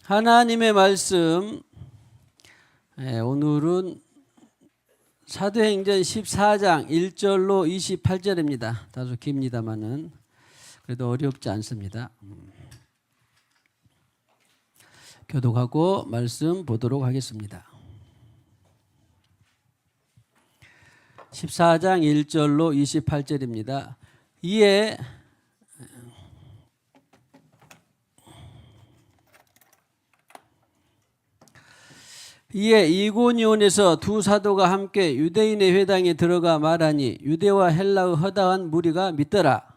하나님의 말씀, 오늘은 사도행전 14장 1절로 28절입니다. 다소 깁니다만은 그래도 어렵지 않습니다. 교독하고 말씀 보도록 하겠습니다. 14장 1절로 28절입니다. 이에 이고니온에서 두 사도가 함께 유대인의 회당에 들어가 말하니 유대와 헬라의 허다한 무리가 믿더라.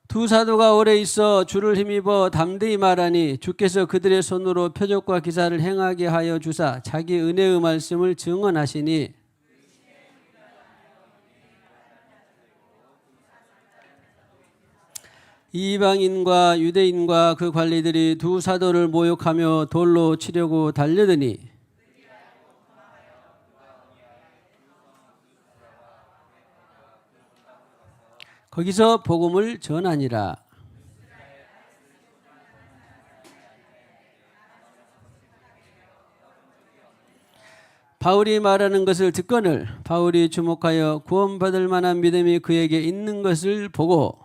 두 사도가 오래 있어 주를 힘입어 담대히 말하니 주께서 그들의 손으로 표적과 기사를 행하게 하여 주사 자기 은혜의 말씀을 증언하시니 이방인과 유대인과 그 관리들이 두 사도를 모욕하며 돌로 치려고 달려드니 거기서 복음을 전하니라. 바울이 말하는 것을 듣거늘 바울이 주목하여 구원받을 만한 믿음이 그에게 있는 것을 보고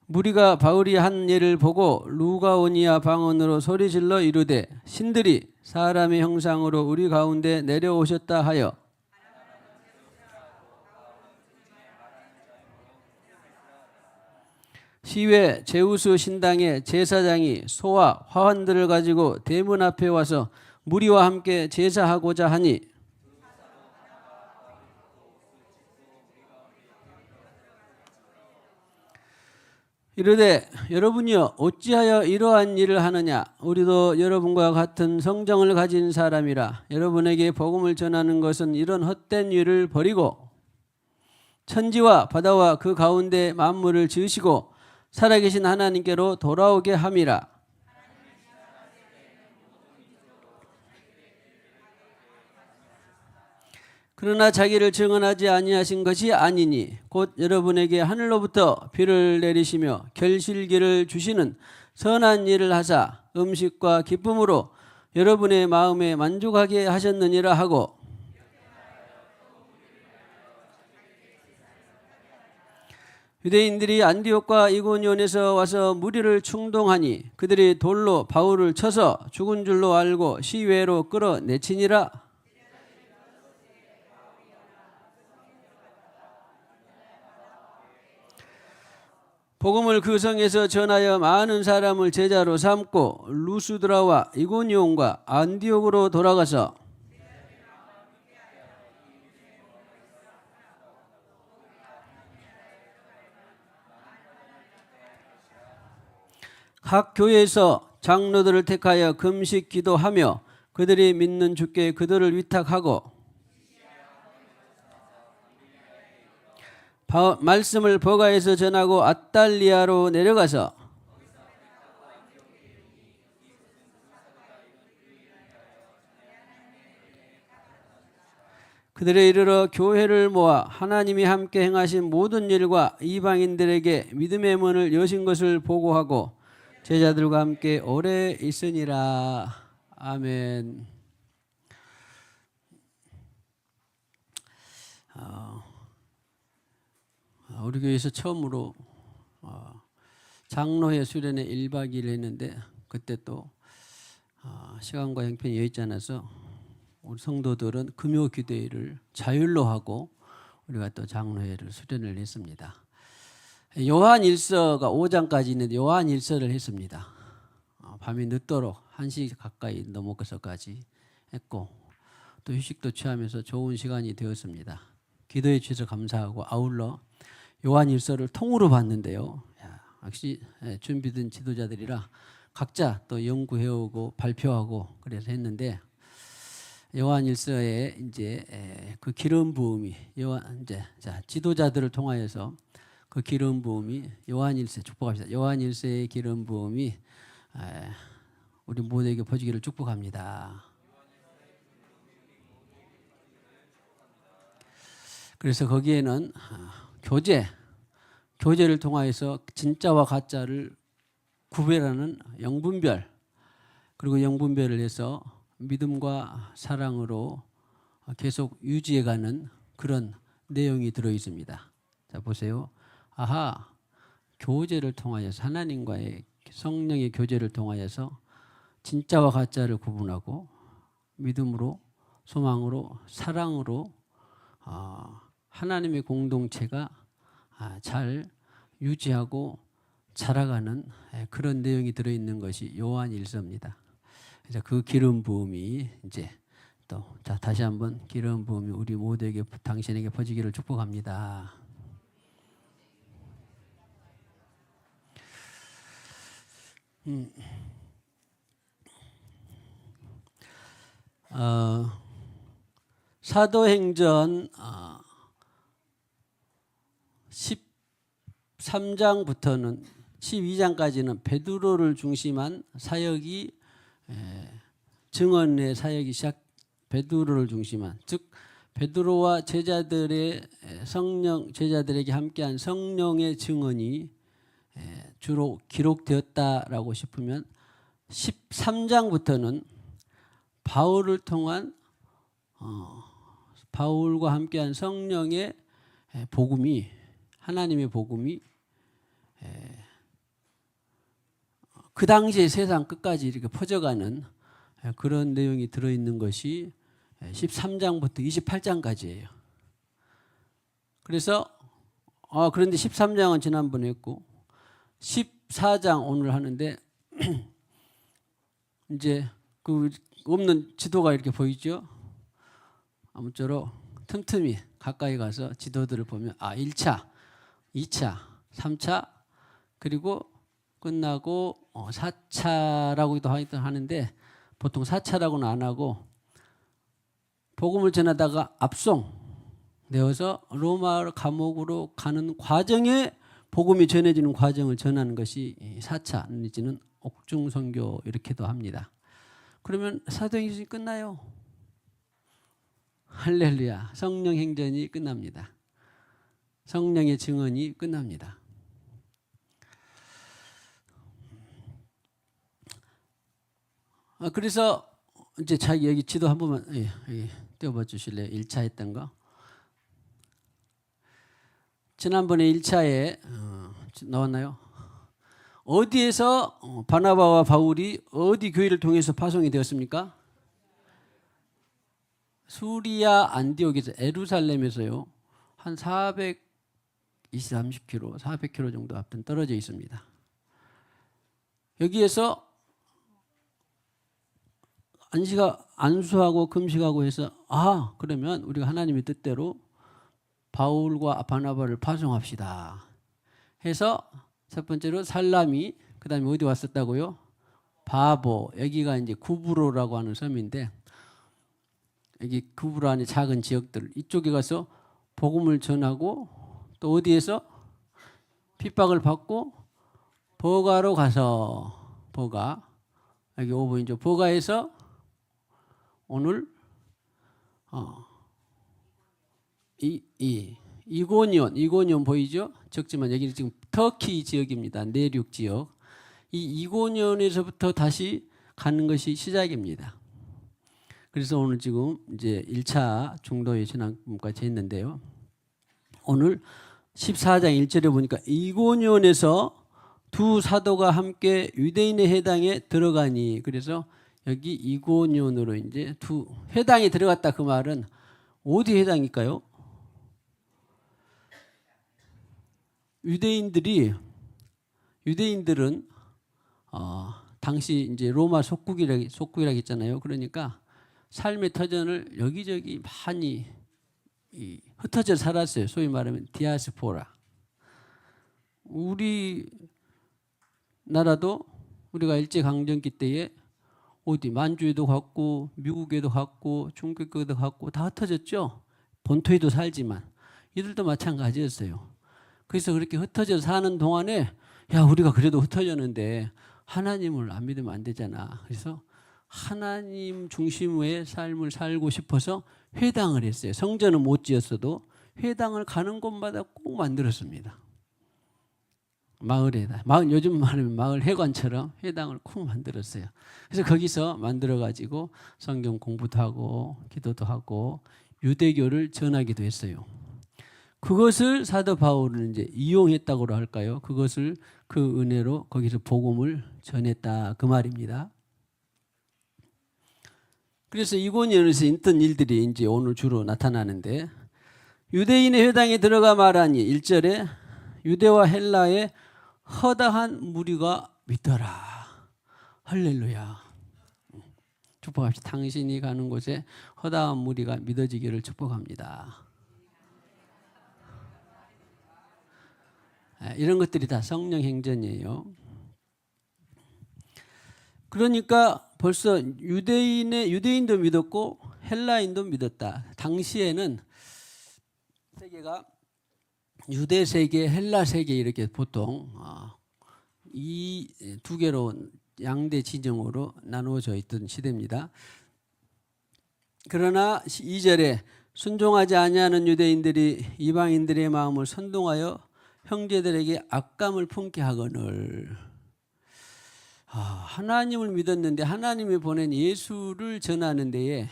무리가 바울이 한 일을 보고 루가오니아 방언으로 소리질러 이르되 신들이 사람의 형상으로 우리 가운데 내려오셨다 하여 시외 제우스 신당의 제사장이 소와 화환들을 가지고 대문 앞에 와서 무리와 함께 제사하고자 하니 이르되 여러분이여 어찌하여 이러한 일을 하느냐. 우리도 여러분과 같은 성정을 가진 사람이라. 여러분에게 복음을 전하는 것은 이런 헛된 일을 버리고 천지와 바다와 그 가운데 만물을 지으시고 살아계신 하나님께로 돌아오게 함이라. 그러나 자기를 증언하지 아니하신 것이 아니니 곧 여러분에게 하늘로부터 비를 내리시며 결실기를 주시는 선한 일을 하사 음식과 기쁨으로 여러분의 마음에 만족하게 하셨느니라 하고 유대인들이 안디옥과 이고니온에서 와서 무리를 충동하니 그들이 돌로 바울을 쳐서 죽은 줄로 알고 시외로 끌어내치니라. 복음을 그 성에서 전하여 많은 사람을 제자로 삼고 루스드라와 이고니온과 안디옥으로 돌아가서 각 교회에서 장로들을 택하여 금식 기도하며 그들이 믿는 주께 그들을 위탁하고 말씀을 버가에서 전하고 아달리아로 내려가서 그들에 이르러 교회를 모아 하나님이 함께 행하신 모든 일과 이방인들에게 믿음의 문을 여신 것을 보고하고 제자들과 함께 오래 있으니라. 아멘. 우리 교회에서 처음으로 장로회 수련회 1박 2일 했는데 그때 또 시간과 형편이 여의치 않아서 우리 성도들은 금요 기도회를 자율로 하고 우리가 또 장로회를 수련을 했습니다. 요한일서가 5장까지 있는데 요한일서를 했습니다. 밤이 늦도록 1시 가까이 넘어서까지 했고 또 휴식도 취하면서 좋은 시간이 되었습니다. 기도해 주셔서 감사하고 아울러 요한일서를 통으로 봤는데요. 역시 준비된 지도자들이라 각자 또 연구해오고 발표하고 그래서 했는데 요한일서에 이제 그 기름 부음이 지도자들을 통하여서 그 기름 부음이 요한일서 축복합시다. 요한일서의 기름 부음이 우리 모두에게 퍼지기를 축복합니다. 그래서 거기에는 교제를 통하여서 진짜와 가짜를 구별하는 영분별, 그리고 영분별을 해서 믿음과 사랑으로 계속 유지해가는 그런 내용이 들어 있습니다. 자, 보세요. 아하, 교제를 통하여서 하나님과의 성령의 교제를 통하여서 진짜와 가짜를 구분하고 믿음으로, 소망으로, 사랑으로 하나님의 공동체가 잘 유지하고 자라가는 그런 내용이 들어있는 것이 요한일서입니다. 그래서 그 기름 부음이 이제 또 다시 한번 기름 부음이 우리 모두에게 당신에게 퍼지기를 축복합니다. 사도행전 13장부터는 12장까지는 베드로를 중심한 사역이 증언의 사역이 베드로를 중심한, 즉 베드로와 제자들에게 함께한 성령의 증언이 주로 기록되었다라고 싶으면 13장부터는 바울을 통한 바울과 함께한 성령의 복음이, 하나님의 복음이 그 당시에 세상 끝까지 이렇게 퍼져가는 그런 내용이 들어있는 것이 13장부터 28장까지예요. 그래서 그런데 13장은 지난번에 했고 14장 오늘 하는데 이제 그 없는 지도가 이렇게 보이죠? 아무쪼록 틈틈이 가까이 가서 지도들을 보면 1차, 2차, 3차 그리고 끝나고 4차라고도 하는데 보통 4차라고는 안 하고 복음을 전하다가 압송되어서 로마 감옥으로 가는 과정에 복음이 전해지는 과정을 전하는 것이 4차 내지는 옥중선교 이렇게도 합니다. 그러면 사도행전이 끝나요. 할렐루야. 성령 행전이 끝납니다. 성령의 증언이 끝납니다. 그래서 이제 자기 여기 지도 한 번만 띄워봐 주실래요? 1차 했던 거. 지난번에 1차에 나왔나요? 어디에서 바나바와 바울이 어디 교회를 통해서 파송이 되었습니까? 수리아 안디옥에서, 예루살렘에서요. 한 430km, 400km 정도 앞에 떨어져 있습니다. 여기에서 안수하고 금식하고 해서 그러면 우리가 하나님의 뜻대로 바울과 바나바를 파송합시다 해서 첫 번째로 살라미, 그 다음에 어디 왔었다고요? 바보, 여기가 이제 구브로라고 하는 섬인데 여기 구브로 안에 작은 지역들 이쪽에 가서 복음을 전하고 또 어디에서 핍박을 받고 버가로 가서 여기 5번이죠. 버가에서 오늘 이고니온 보이죠? 적지만 여기는 지금 터키 지역입니다. 내륙 지역. 이 이고니온에서부터 다시 가는 것이 시작입니다. 그래서 오늘 지금 이제 1차 중도의 진앙까지 했는데요. 오늘 14장 1절에 보니까 이고니온에서 두 사도가 함께 유대인의 회당에 들어가니, 그래서 여기 이고니온으로 이제 두 회당에 들어갔다. 그 말은 어디 회당일까요? 유대인들은 당시 이제 로마 속국이라고 했잖아요. 그러니까 삶의 터전을 여기저기 많이 흩어져 살았어요. 소위 말하면 디아스포라. 우리 나라도 우리가 일제강점기 때에 어디 만주에도 갔고 미국에도 갔고 중국에도 갔고 다 흩어졌죠. 본토에도 살지만 이들도 마찬가지였어요. 그래서 그렇게 흩어져 사는 동안에 우리가 그래도 흩어졌는데 하나님을 안 믿으면 안 되잖아. 그래서 하나님 중심의 삶을 살고 싶어서 회당을 했어요. 성전은 못 지었어도 회당을 가는 곳마다 꼭 만들었습니다. 마을에다. 요즘 말하면 마을 회관처럼 회당을 꼭 만들었어요. 그래서 거기서 만들어가지고 성경 공부도 하고 기도도 하고 유대교를 전하기도 했어요. 그것을 사도 바울은 이제 이용했다고 할까요? 그것을 그 은혜로 거기서 복음을 전했다 그 말입니다. 그래서 이고니온에서 있던 일들이 이제 오늘 주로 나타나는데 유대인의 회당에 들어가 말하니 1절에 유대와 헬라의 허다한 무리가 믿더라. 할렐루야. 축복합시다. 당신이 가는 곳에 허다한 무리가 믿어지기를 축복합니다. 이런 것들이 다 성령 행전이에요. 그러니까 벌써 유대인도 믿었고 헬라인도 믿었다. 당시에는 세계가 유대 세계, 헬라 세계 이렇게 보통 이 두 개로 양대 지정으로 나누어져 있던 시대입니다. 그러나 2절에 순종하지 아니하는 유대인들이 이방인들의 마음을 선동하여 형제들에게 악감을 품게 하거늘. 하나님을 믿었는데 하나님이 보낸 예수를 전하는 데에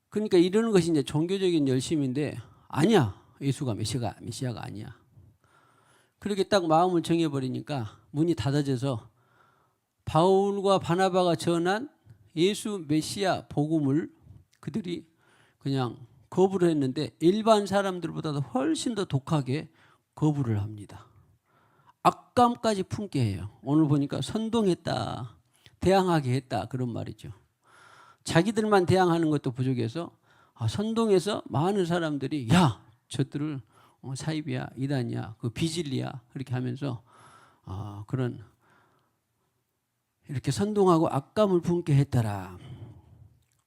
그러니까 이러는 것이 이제 종교적인 열심인데 아니야. 예수가 메시아가 아니야. 그렇게 딱 마음을 정해버리니까 문이 닫아져서 바울과 바나바가 전한 예수 메시아 복음을 그들이 그냥 거부를 했는데 일반 사람들보다도 훨씬 더 독하게 거부를 합니다. 악감까지 품게 해요. 오늘 보니까 선동했다, 대항하게 했다 그런 말이죠. 자기들만 대항하는 것도 부족해서 선동해서 많은 사람들이 야 저들을 사입이야, 이단이야, 그 비진리야 그렇게 하면서 그런 이렇게 선동하고 악감을 품게 했더라.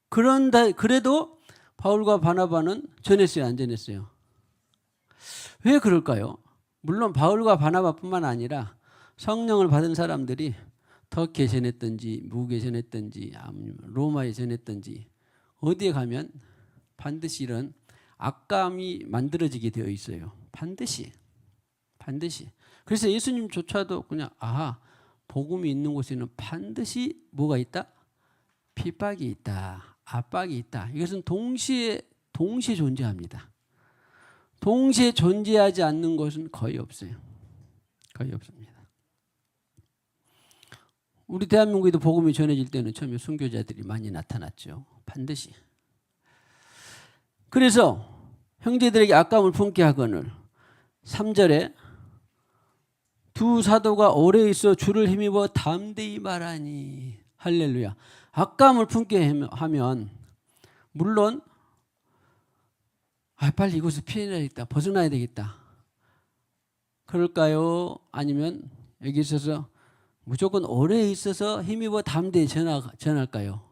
그래도 바울과 바나바는 전했어요, 안 전했어요? 왜 그럴까요? 물론 바울과 바나바뿐만 아니라 성령을 받은 사람들이 터키에 전했든지 미국에 전했든지 로마에 전했든지 어디에 가면 반드시 이런 악감이 만들어지게 되어 있어요. 반드시. 그래서 예수님조차도 그냥 복음이 있는 곳에는 반드시 뭐가 있다? 핍박이 있다. 압박이 있다. 이것은 동시에 존재합니다. 동시에 존재하지 않는 것은 거의 없어요. 거의 없습니다. 우리 대한민국에도 복음이 전해질 때는 처음에 순교자들이 많이 나타났죠. 반드시. 그래서 형제들에게 악감을 품게 하거늘 3절에 두 사도가 오래 있어 주를 힘입어 담대히 말하니 할렐루야. 악감을 품게 하면 물론 빨리 이곳을 피해야겠다. 벗어나야 되겠다. 그럴까요? 아니면 여기 있어서 무조건 오래 있어서 힘입어 담대히 전할까요?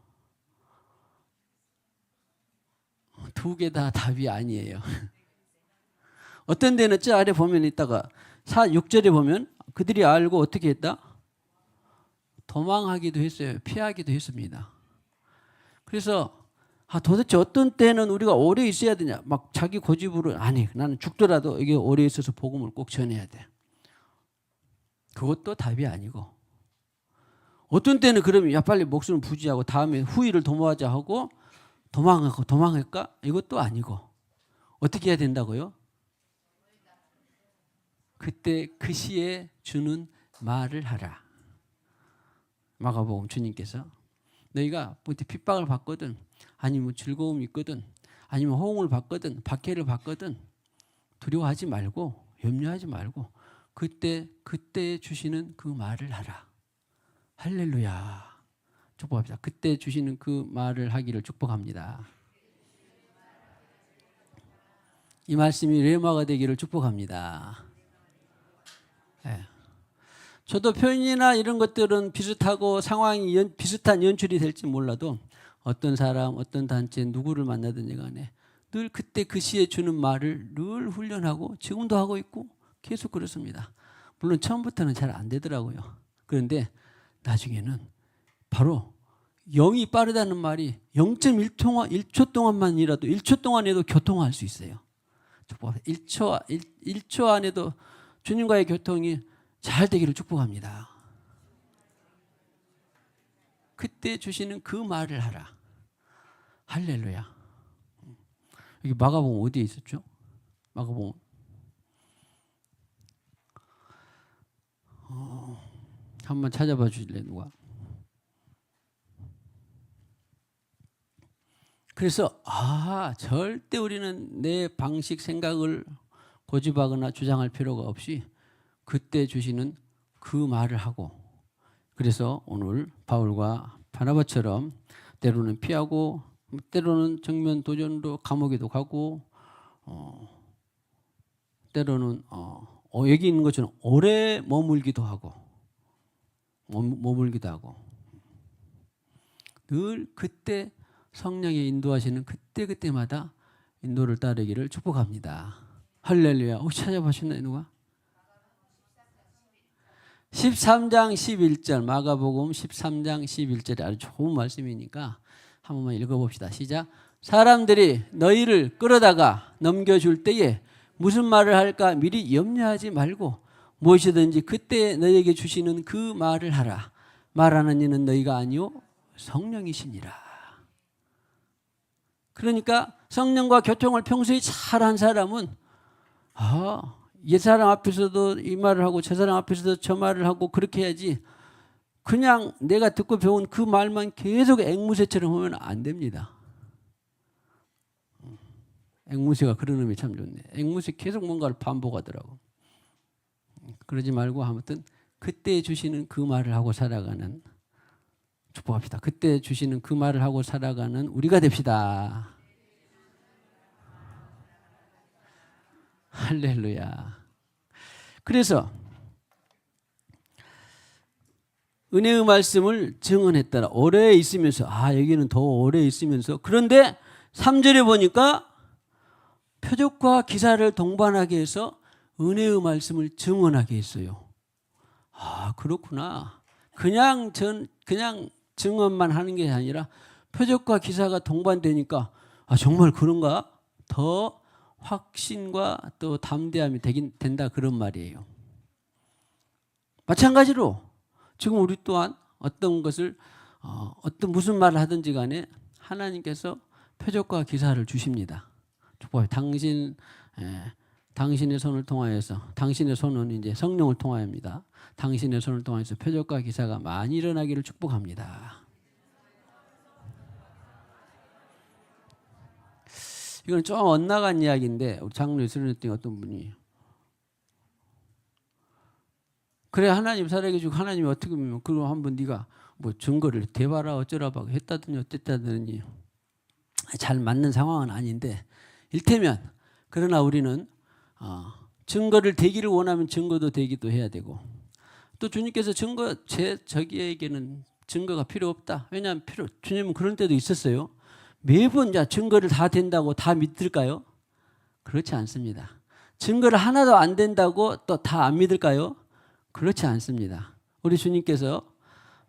두 개 다 답이 아니에요. 어떤 데는 저 아래 보면 있다가 6절에 보면 그들이 알고 어떻게 했다? 도망하기도 했어요. 피하기도 했습니다. 그래서 도대체 어떤 때는 우리가 오래 있어야 되냐? 막 자기 고집으로 아니 나는 죽더라도 여기 오래 있어서 복음을 꼭 전해야 돼. 그것도 답이 아니고 어떤 때는 그러면 빨리 목숨을 부지하고 다음에 후일을 도모하자 하고 도망할까? 이것도 아니고 어떻게 해야 된다고요? 그때 그 시에 주는 말을 하라. 마가복음 주님께서 너희가 핍박을 받거든 아니면 즐거움이 있거든 아니면 호응을 받거든 박해를 받거든 두려워하지 말고 염려하지 말고 그때 주시는 그 말을 하라. 할렐루야. 축복합니다. 그때 주시는 그 말을 하기를 축복합니다. 이 말씀이 레마가 되기를 축복합니다. 네. 저도 표현이나 이런 것들은 비슷하고 상황이 비슷한 연출이 될지 몰라도 어떤 사람, 어떤 단체, 누구를 만나든지 간에 늘 그때 그 시에 주는 말을 늘 훈련하고 지금도 하고 있고 계속 그렇습니다. 물론 처음부터는 잘 안 되더라고요. 그런데 나중에는 바로 영이 빠르다는 말이 0.1초 동안만이라도 1초 동안에도 교통할 수 있어요. 축복합니다. 1초 안에도 주님과의 교통이 잘 되기를 축복합니다. 그때 주시는 그 말을 하라. 할렐루야. 여기 마가복음 어디에 있었죠? 마가복음 한번 찾아봐 주실래요, 누가? 그래서 절대 우리는 내 방식 생각을 고집하거나 주장할 필요가 없이 그때 주시는 그 말을 하고, 그래서 오늘 바울과 바나바처럼 때로는 피하고 때로는 정면 도전으로 감옥에도 가고 때로는 여기 있는 것처럼 오래 머물기도 하고 늘 그때 성령의 인도하시는 그때마다 인도를 따르기를 축복합니다. 할렐루야. 혹시 찾아보셨나요, 누가? 13장 11절 마가복음 13장 11절이 아주 좋은 말씀이니까 한 번만 읽어봅시다. 시작. 사람들이 너희를 끌어다가 넘겨줄 때에 무슨 말을 할까 미리 염려하지 말고 무엇이든지 그때 너희에게 주시는 그 말을 하라. 말하는 이는 너희가 아니요 성령이시니라. 그러니까 성령과 교통을 평소에 잘한 사람은 옛 사람 앞에서도 이 말을 하고 저 사람 앞에서도 저 말을 하고 그렇게 해야지, 그냥 내가 듣고 배운 그 말만 계속 앵무새처럼 하면 안 됩니다. 앵무새가 그런 의미 참 좋네. 앵무새 계속 뭔가를 반복하더라고. 그러지 말고 아무튼 그때 주시는 그 말을 하고 살아가는, 축복합시다. 그때 주시는 그 말을 하고 살아가는 우리가 됩시다. 할렐루야. 그래서 은혜의 말씀을 증언했더라. 오래 있으면서, 여기는 더 오래 있으면서, 그런데 3절에 보니까 표적과 기사를 동반하게 해서 은혜의 말씀을 증언하게 했어요. 그렇구나. 그냥 증언만 하는 게 아니라 표적과 기사가 동반되니까 정말 그런가? 더 확신과 또 담대함이 된다, 그런 말이에요. 마찬가지로 지금 우리 또한 어떤 것을 무슨 말을 하든지 간에 하나님께서 표적과 기사를 주십니다. 당신의 손을 통하여서, 당신의 손은 이제 성령을 통하여입니다. 당신의 손을 통하여서 표적과 기사가 많이 일어나기를 축복합니다. 이건 좀 엇나간 이야기인데 우리 장로에 들었더니 어떤 분이 그래 하나님 살아계시고 하나님이 어떻게 보면 그럼 한번 네가 뭐 증거를 대봐라 어쩌라 막 했다더니 어쨌다더니 잘 맞는 상황은 아닌데, 일테면 그러나 우리는 증거를 대기를 원하면 증거도 대기도 해야 되고, 또 주님께서 저기에게는 증거가 필요 없다. 왜냐하면 주님은 그런 때도 있었어요. 매번 증거를 다 된다고 다 믿을까요? 그렇지 않습니다. 증거를 하나도 안 된다고 또 다 안 믿을까요? 그렇지 않습니다. 우리 주님께서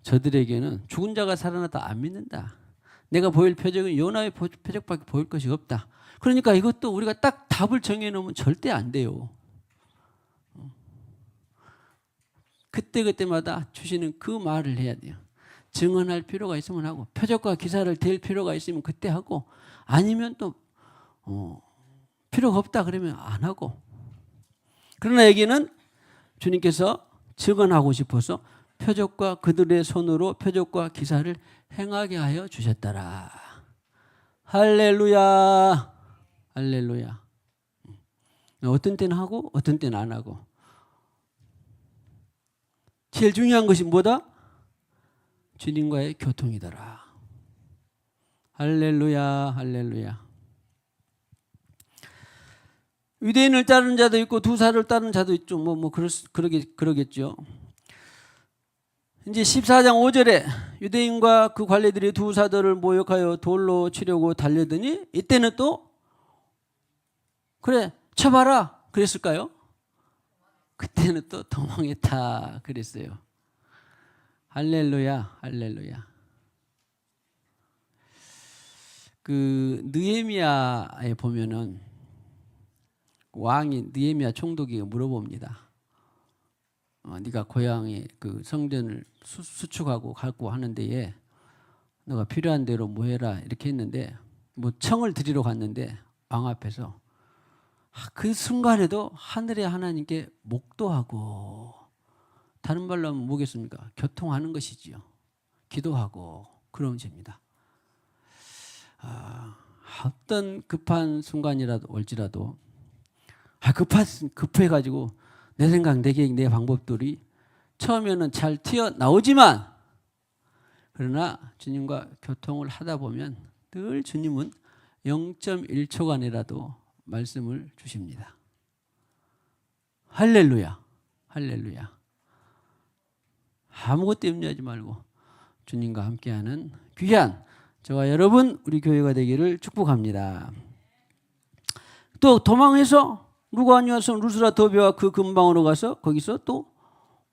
저들에게는 죽은 자가 살아났다 안 믿는다. 내가 보일 표적은 요나의 표적밖에 보일 것이 없다. 그러니까 이것도 우리가 딱 답을 정해놓으면 절대 안 돼요. 그때마다 주시는 그 말을 해야 돼요. 증언할 필요가 있으면 하고, 표적과 기사를 댈 필요가 있으면 그때 하고, 아니면 또 필요가 없다 그러면 안 하고. 그러나 여기는 주님께서 증언하고 싶어서 표적과 그들의 손으로 표적과 기사를 행하게 하여 주셨더라. 할렐루야. 할렐루야. 어떤 때는 하고 어떤 때는 안 하고. 제일 중요한 것이 뭐다? 주님과의 교통이더라. 할렐루야. 할렐루야. 유대인을 따르는 자도 있고 두 사를 따르는 자도 있죠. 그러겠죠. 이제 14장 5절에 유대인과 그 관리들이 두 사도를 모욕하여 돌로 치려고 달려드니 이때는 또 그래 쳐봐라 그랬을까요? 그때는 또 도망했다 그랬어요. 할렐루야. 할렐루야. 그 느헤미야에 보면은 왕이 느헤미야 총독이 물어봅니다. 네가 고향에 그 성전을 수축하고 갖고 하는 데에 너가 필요한 대로 뭐 해라 이렇게 했는데 뭐 청을 드리러 갔는데 왕 앞에서 그 순간에도 하늘의 하나님께 목도하고, 다른 말로 하면 뭐겠습니까? 교통하는 것이지요. 기도하고 그러면 됩니다. 어떤 급한 순간이라도 올지라도 급해가지고 내 생각, 내 계획, 내 방법들이 처음에는 잘 튀어나오지만, 그러나 주님과 교통을 하다 보면 늘 주님은 0.1초간이라도 말씀을 주십니다. 할렐루야, 할렐루야. 아무것도 염려하지 말고 주님과 함께하는 귀한 저와 여러분 우리 교회가 되기를 축복합니다. 또 도망해서 누가 아니어서 루스라 더베와 그 근방으로 가서 거기서 또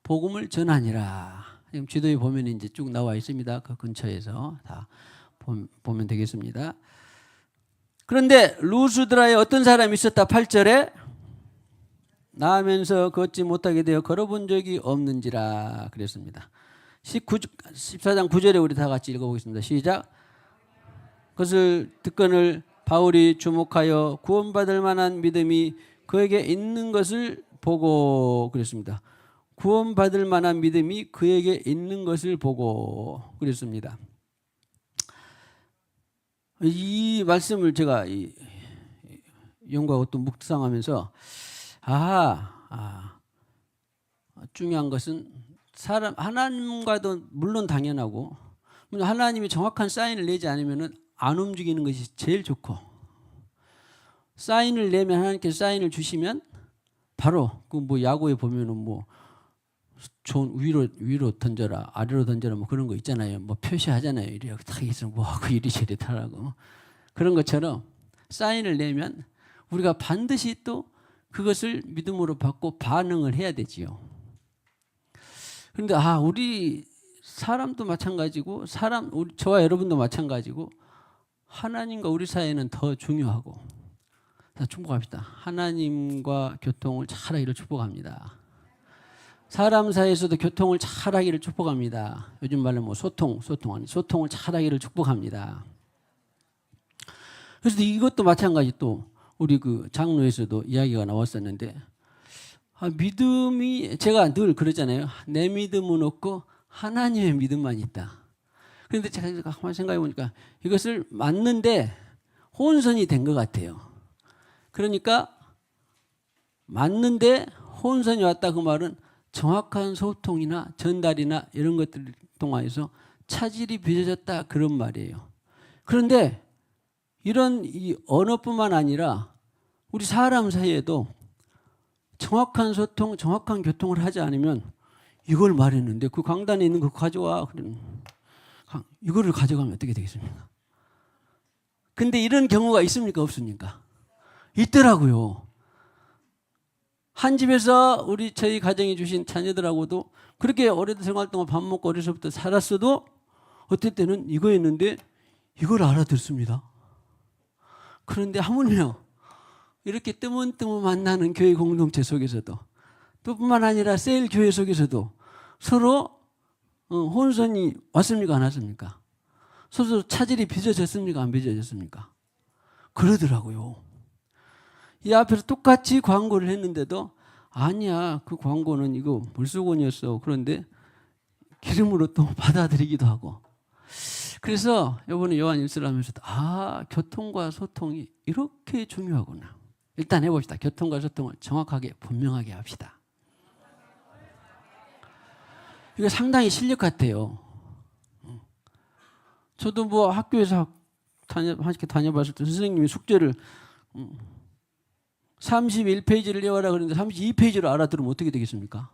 복음을 전하니라. 지금 지도에 보면 이제 쭉 나와 있습니다. 그 근처에서 다 보면 되겠습니다. 그런데 루스드라에 어떤 사람이 있었다. 8절에 나으면서 걷지 못하게 되어 걸어본 적이 없는지라 그랬습니다. 14장 9절에 우리 다 같이 읽어보겠습니다. 시작. 그것을 듣거늘 바울이 주목하여 구원받을 만한 믿음이 그에게 있는 것을 보고 그랬습니다. 구원받을 만한 믿음이 그에게 있는 것을 보고 그랬습니다. 이 말씀을 제가 연구하고 또 묵상하면서 중요한 것은 하나님과도 물론 당연하고, 하나님이 정확한 사인을 내지 않으면 안 움직이는 것이 제일 좋고, 사인을 내면 하나님께서 사인을 주시면 바로 그 뭐 야구에 보면은 뭐 위로 던져라 아래로 던져라 뭐 그런 거 있잖아요. 뭐 표시하잖아요. 이래 딱 있으면 뭐 하고 이리 저리 하라고. 그런 것처럼 사인을 내면 우리가 반드시 또 그것을 믿음으로 받고 반응을 해야 되지요. 그런데 우리 사람도 마찬가지고 저와 여러분도 마찬가지고 하나님과 우리 사이에는 더 중요하고. 자, 축복합시다. 하나님과 교통을 잘하기를 축복합니다. 사람 사이에서도 교통을 잘하기를 축복합니다. 요즘 말로 뭐 소통을 잘하기를 축복합니다. 그래서 이것도 마찬가지 또 우리 그 장로에서도 이야기가 나왔었는데, 믿음이 제가 늘 그러잖아요. 내 믿음은 없고 하나님의 믿음만 있다. 그런데 제가 한번 생각해 보니까 이것을 맞는데 혼선이 된 것 같아요. 그러니까 맞는데 혼선이 왔다 그 말은 정확한 소통이나 전달이나 이런 것들을 통해서 차질이 빚어졌다 그런 말이에요. 그런데 이런 이 언어뿐만 아니라 우리 사람 사이에도 정확한 소통, 정확한 교통을 하지 않으면 이걸 말했는데 그 강단에 있는 거 가져와. 이거를 가져가면 어떻게 되겠습니까? 근데 이런 경우가 있습니까? 없습니까? 있더라고요. 한 집에서 저희 가정에 주신 자녀들하고도 그렇게 오랜 생활 동안 밥 먹고 어려서부터 살았어도 어떨 때는 이거였는데 이걸 알아듣습니다. 그런데 하물며 이렇게 뜨문뜨문 만나는 교회 공동체 속에서도 뿐만 아니라 셀 교회 속에서도 서로 혼선이 왔습니까? 안 왔습니까? 서로 차질이 빚어졌습니까? 안 빚어졌습니까? 그러더라고요. 이 앞에서 똑같이 광고를 했는데도 아니야, 그 광고는 이거 물수건이었어. 그런데 기름으로 또 받아들이기도 하고. 그래서 이번에 요한일서를 하면서도 교통과 소통이 이렇게 중요하구나. 일단 해봅시다. 교통과 소통을 정확하게 분명하게 합시다. 이거 상당히 실력 같아요. 저도 뭐 학교에서 다녀봤을 때 선생님이 숙제를 31페이지를 외워라 그러는데 32페이지로 알아들으면 어떻게 되겠습니까?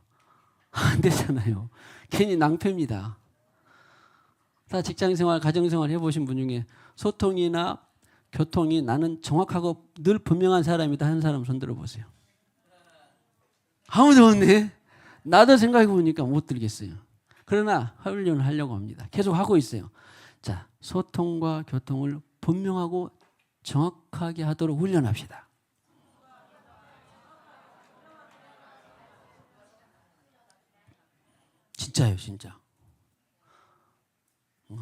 안 되잖아요. 괜히 낭패입니다. 다 직장생활, 가정생활 해보신 분 중에 소통이나 교통이 나는 정확하고 늘 분명한 사람이다 하는 사람 손 들어보세요. 아무도 없네. 나도 생각해보니까 못 들겠어요. 그러나 훈련을 하려고 합니다. 계속 하고 있어요. 자, 소통과 교통을 분명하고 정확하게 하도록 훈련합시다. 진짜예요, 진짜.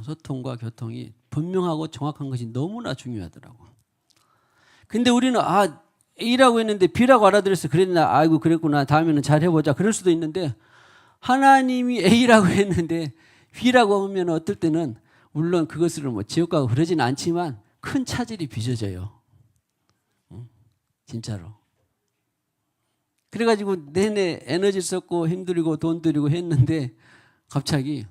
소통과 교통이 분명하고 정확한 것이 너무나 중요하더라고. 근데 우리는 A라고 했는데 B라고 알아들었어. 그랬나? 아이고 그랬구나. 다음에는 잘 해보자. 그럴 수도 있는데 하나님이 A라고 했는데 B라고 하면 어떨 때는 물론 그것을 뭐 지옥 가고 그러지는 않지만 큰 차질이 빚어져요. 진짜로. 그래가지고 내내 에너지 썼고 힘들고 돈 들이고 했는데 갑자기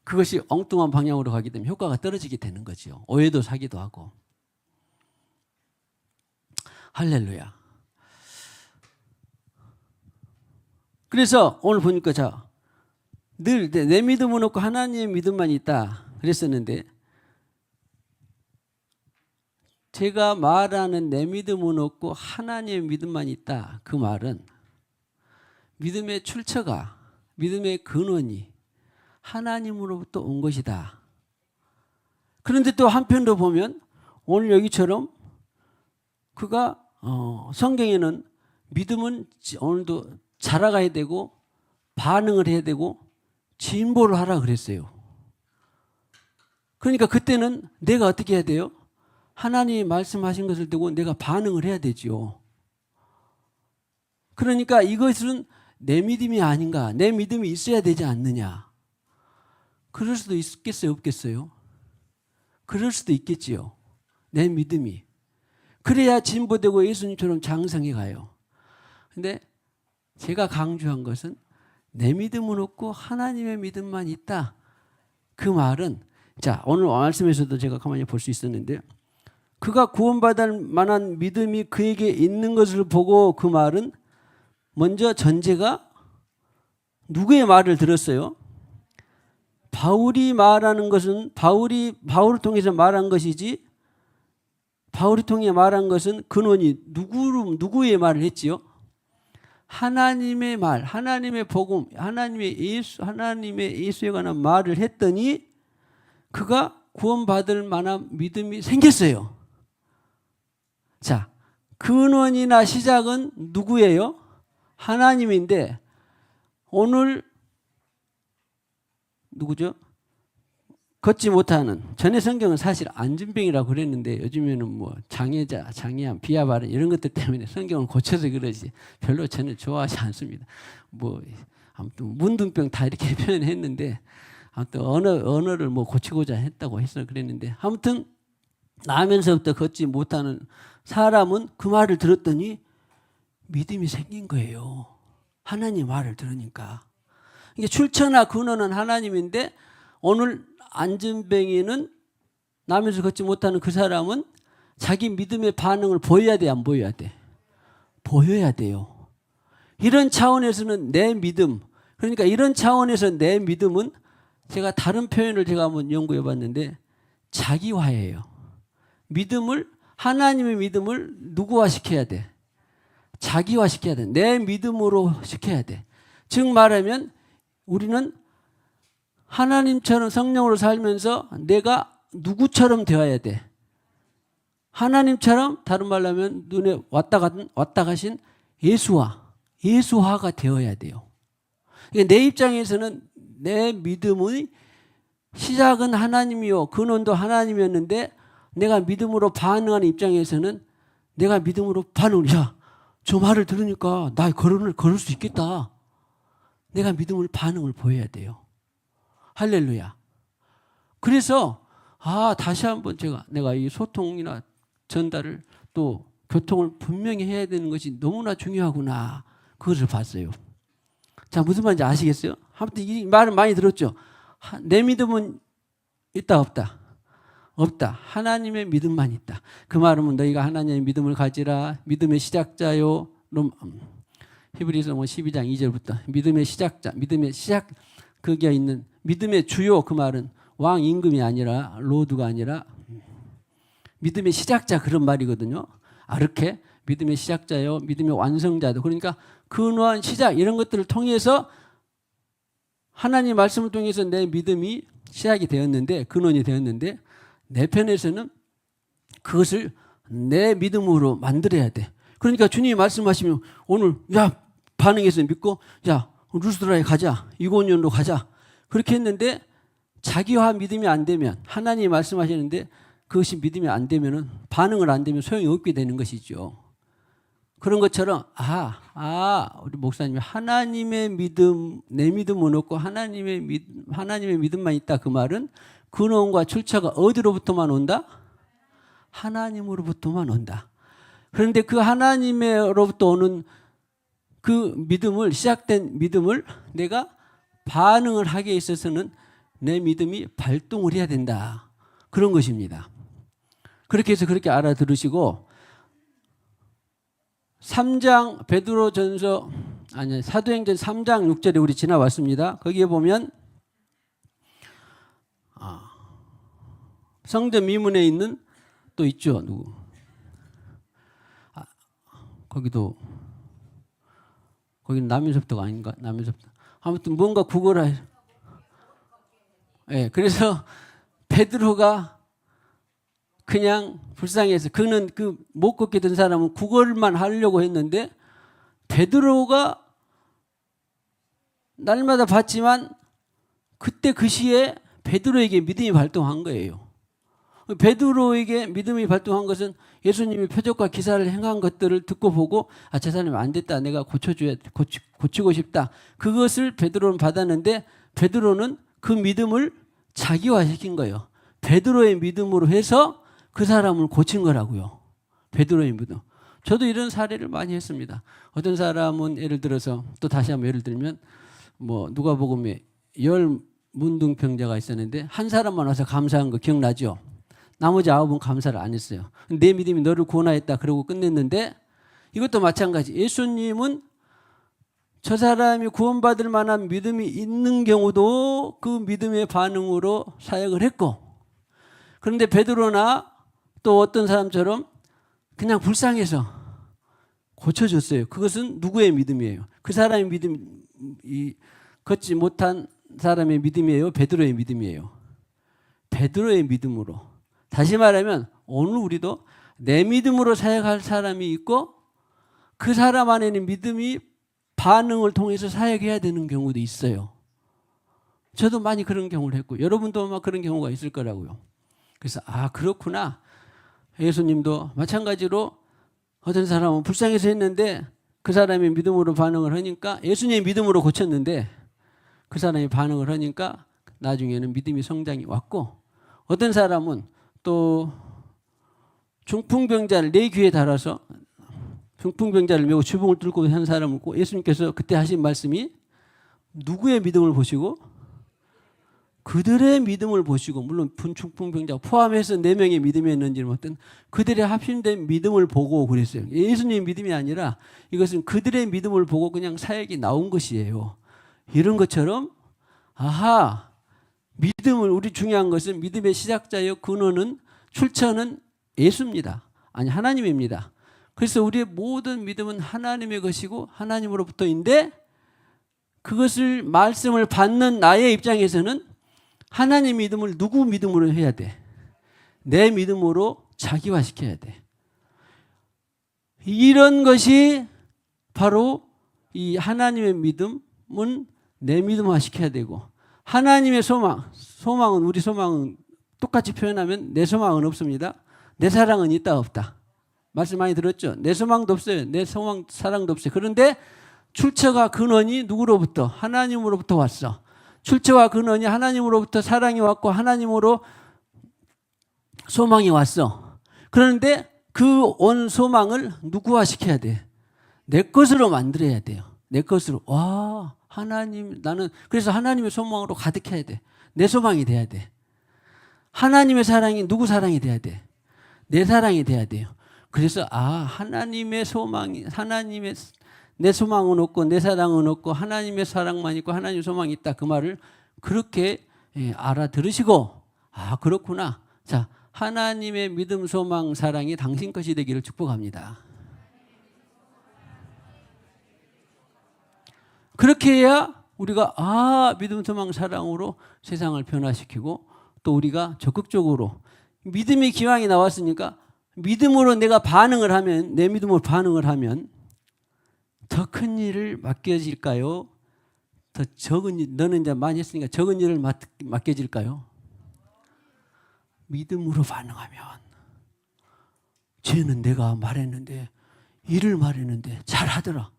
그것이 엉뚱한 방향으로 가게 되면 효과가 떨어지게 되는 거죠. 오해도 사기도 하고. 할렐루야. 그래서 오늘 보니까 늘 내 믿음은 없고 하나님의 믿음만 있다 그랬었는데 제가 말하는 내 믿음은 없고 하나님의 믿음만 있다. 그 말은 믿음의 출처가 믿음의 근원이 하나님으로부터 온 것이다. 그런데 또 한편으로 보면 오늘 여기처럼 그가 성경에는 믿음은 오늘도 자라가야 되고 반응을 해야 되고 진보를 하라 그랬어요. 그러니까 그때는 내가 어떻게 해야 돼요? 하나님이 말씀하신 것을 두고 내가 반응을 해야 되죠. 그러니까 이것은 내 믿음이 아닌가? 내 믿음이 있어야 되지 않느냐? 그럴 수도 있겠어요? 없겠어요? 그럴 수도 있겠지요. 내 믿음이. 그래야 진보되고 예수님처럼 장성해 가요. 근데 제가 강조한 것은 내 믿음은 없고 하나님의 믿음만 있다. 그 말은 오늘 말씀에서도 제가 가만히 볼 수 있었는데 그가 구원받을 만한 믿음이 그에게 있는 것을 보고 그 말은 먼저 전제가 누구의 말을 들었어요? 바울이 말하는 것은 바울을 통해서 말한 것이지 바울이 통해 말한 것은 근원이 누구의 말을 했지요? 하나님의 말, 하나님의 복음, 하나님의 예수에 관한 말을 했더니 그가 구원받을 만한 믿음이 생겼어요. 근원이나 시작은 누구예요? 하나님인데 오늘 누구죠? 걷지 못하는 전에 성경은 사실 안진병이라고 그랬는데 요즘에는 뭐 장애자, 장애암, 비하 발언 이런 것들 때문에 성경을 고쳐서 그러지 별로 저는 좋아하지 않습니다. 뭐 아무튼 문둥병 다 이렇게 표현했는데 아무튼 언어를 뭐 고치고자 했다고 해서 그랬는데 아무튼 나면서부터 걷지 못하는 사람은 그 말을 들었더니 믿음이 생긴 거예요. 하나님 말을 들으니까. 이게 출처나 근원은 하나님인데 오늘 안진뱅이는 나면서 걷지 못하는 그 사람은 자기 믿음의 반응을 보여야 돼, 안 보여야 돼? 보여야 돼요. 이런 차원에서는 내 믿음, 그러니까 이런 차원에서 내 믿음은 제가 다른 표현을 제가 한번 연구해 봤는데 자기화예요. 하나님의 믿음을 누구화시켜야 돼? 자기화시켜야 돼. 내 믿음으로 시켜야 돼. 즉 말하면 우리는 하나님처럼 성령으로 살면서 내가 누구처럼 되어야 돼? 하나님처럼 다른 말로 하면 눈에 왔다 가신 예수화가 되어야 돼요. 그러니까 내 입장에서는 내 믿음의 시작은 하나님이요 근원도 하나님이었는데 내가 믿음으로 반응하는 입장에서는 내가 믿음으로 저 말을 들으니까 나 걸을 수 있겠다. 내가 믿음을 반응을 보여야 돼요. 할렐루야. 그래서 다시 한번 내가 이 소통이나 전달을 또 교통을 분명히 해야 되는 것이 너무나 중요하구나. 그것을 봤어요. 무슨 말인지 아시겠어요? 아무튼 이 말을 많이 들었죠. 내 믿음은 있다 없다? 없다. 하나님의 믿음만 있다. 그 말은 너희가 하나님의 믿음을 가지라. 믿음의 시작자요. 히브리서 12장 2절부터 믿음의 시작자, 믿음의 시작 거기에 있는 믿음의 주요 그 말은 왕 임금이 아니라 로드가 아니라 믿음의 시작자 그런 말이거든요. 아르케 믿음의 시작자요, 믿음의 완성자도. 그러니까 근원 시작 이런 것들을 통해서 하나님 말씀을 통해서 내 믿음이 시작이 되었는데 근원이 되었는데 내 편에서는 그것을 내 믿음으로 만들어야 돼. 그러니까 주님이 말씀하시면 오늘 야 반응해서 믿고 야 루스드라에 가자, 이고니온으로 가자 그렇게 했는데 자기와 믿음이 안 되면 하나님이 말씀하시는데 그것이 믿음이 안 되면은 반응을 안 되면 소용이 없게 되는 것이죠. 그런 것처럼 우리 목사님이 하나님의 믿음, 내 믿음은 없고 하나님의 믿음만 있다 그 말은 근원과 출처가 어디로부터만 온다? 하나님으로부터만 온다. 그런데 그 하나님으로부터 오는 그 믿음을 시작된 믿음을 내가 반응을 하기에 있어서는 내 믿음이 발동을 해야 된다. 그런 것입니다. 그렇게 해서 그렇게 알아들으시고 3장 베드로전서 사도행전 3장 6절에 우리 지나왔습니다. 거기에 보면 성전 미문에 있는 또 있죠. 누구? 거기는 남윤섭도가 아닌가? 남윤섭도. 아무튼 뭔가 국어라. 예, 그래서 베드로가 그냥 불쌍해서 그는 그 못 걷게 된 사람은 국어만 하려고 했는데 베드로가 날마다 봤지만 그때 그 시에 베드로에게 믿음이 발동한 거예요. 베드로에게 믿음이 발동한 것은 예수님이 표적과 기사를 행한 것들을 듣고 보고 저 사람이 안 됐다. 내가 고치고 싶다. 그것을 베드로는 받았는데 베드로는 그 믿음을 자기화시킨 거예요. 베드로의 믿음으로 해서 그 사람을 고친 거라고요. 베드로의 믿음. 저도 이런 사례를 많이 했습니다. 어떤 사람은 예를 들어서 또 다시 한번 예를 들면 누가복음에 10 문둥병자가 있었는데 한 사람만 와서 감사한 거 기억나죠? 나머지 9은 감사를 안 했어요. 내 믿음이 너를 구원하였다 그러고 끝냈는데 이것도 마찬가지. 예수님은 저 사람이 구원받을 만한 믿음이 있는 경우도 그 믿음의 반응으로 사역을 했고 그런데 베드로나 또 어떤 사람처럼 그냥 불쌍해서 고쳐줬어요. 그것은 누구의 믿음이에요? 그 사람의 믿음이 걷지 못한 사람의 믿음이에요? 베드로의 믿음이에요? 베드로의 믿음으로. 다시 말하면 오늘 우리도 내 믿음으로 사역할 사람이 있고 그 사람 안에는 믿음이 반응을 통해서 사역해야 되는 경우도 있어요. 저도 많이 그런 경우를 했고 여러분도 아마 그런 경우가 있을 거라고요. 그래서 그렇구나. 예수님도 마찬가지로 어떤 사람은 불쌍해서 했는데 그 사람의 믿음으로 반응을 하니까 예수님의 믿음으로 고쳤는데 그 사람이 반응을 하니까 나중에는 믿음이 성장이 왔고 어떤 사람은 또 중풍병자를 내 귀에 달아서 중풍병자를 메고 주봉을 뚫고 한 사람을 있고 예수님께서 그때 하신 말씀이 누구의 믿음을 보시고 그들의 믿음을 보시고 물론 중풍병자 포함해서 4명의 믿음이었는지는 어떤 그들의 합심된 믿음을 보고 그랬어요. 예수님의 믿음이 아니라 이것은 그들의 믿음을 보고 그냥 사역이 나온 것이에요. 이런 것처럼 믿음을 우리 중요한 것은 믿음의 시작자요 근원은 출처는 예수입니다. 아니 하나님입니다. 그래서 우리의 모든 믿음은 하나님의 것이고 하나님으로부터인데 그것을 말씀을 받는 나의 입장에서는 하나님 믿음을 누구 믿음으로 해야 돼? 내 믿음으로 자기화시켜야 돼. 이런 것이 바로 이 하나님의 믿음은 내 믿음화시켜야 되고 하나님의 소망은 우리 소망은 똑같이 표현하면 내 소망은 없습니다. 내 사랑은 있다 없다. 말씀 많이 들었죠? 내 소망도 없어요. 내 사랑도 없어요. 그런데 출처가 근원이 누구로부터? 하나님으로부터 왔어. 출처와 근원이 하나님으로부터 사랑이 왔고 하나님으로 소망이 왔어. 그런데 그 온 소망을 누구화시켜야 돼? 내 것으로 만들어야 돼요. 내 것으로. 하나님 나는 그래서 하나님의 소망으로 가득해야 돼. 내 소망이 돼야 돼. 하나님의 사랑이 누구 사랑이 돼야 돼? 내 사랑이 돼야 돼요. 그래서 하나님의 소망이 내 소망은 없고 내 사랑은 없고 하나님의 사랑만 있고 하나님의 소망이 있다. 그 말을 그렇게 알아들으시고 그렇구나. 자, 하나님의 믿음, 소망, 사랑이 당신 것이 되기를 축복합니다. 그렇게 해야 우리가 믿음, 소망, 사랑으로 세상을 변화시키고 또 우리가 적극적으로 믿음의 기왕이 나왔으니까 믿음으로 내가 반응을 하면, 내 믿음으로 반응을 하면 더 큰 일을 맡겨질까요? 더 적은 일, 너는 이제 많이 했으니까 적은 일을 맡겨질까요? 믿음으로 반응하면, 쟤는 내가 말했는데, 일을 말했는데 잘하더라.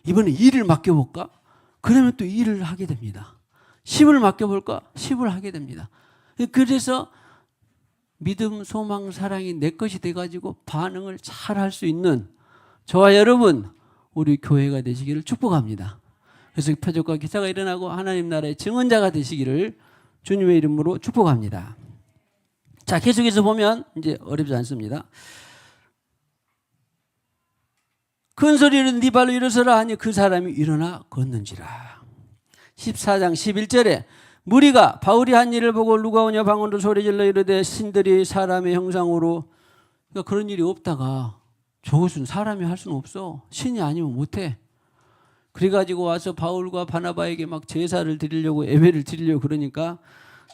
이번에 일을 맡겨볼까? 그러면 또 일을 하게 됩니다. 10을 맡겨볼까? 10을 하게 됩니다. 그래서 믿음, 소망, 사랑이 내 것이 돼가지고 반응을 잘 할 수 있는 저와 여러분, 우리 교회가 되시기를 축복합니다. 그래서 표적과 기사가 일어나고 하나님 나라의 증언자가 되시기를 주님의 이름으로 축복합니다. 자, 계속해서 보면 이제 어렵지 않습니다. 큰 소리로 네 발로 일어서라 하니 그 사람이 일어나 걷는지라. 14장 11절에 무리가 바울이 한 일을 보고 누가 오냐 방언으로 소리질러 이르되 신들이 사람의 형상으로, 그러니까 그런 일이 없다가 저것은 사람이 할 수는 없어. 신이 아니면 못해. 그래가지고 와서 바울과 바나바에게 막 제사를 드리려고, 예배를 드리려고 그러니까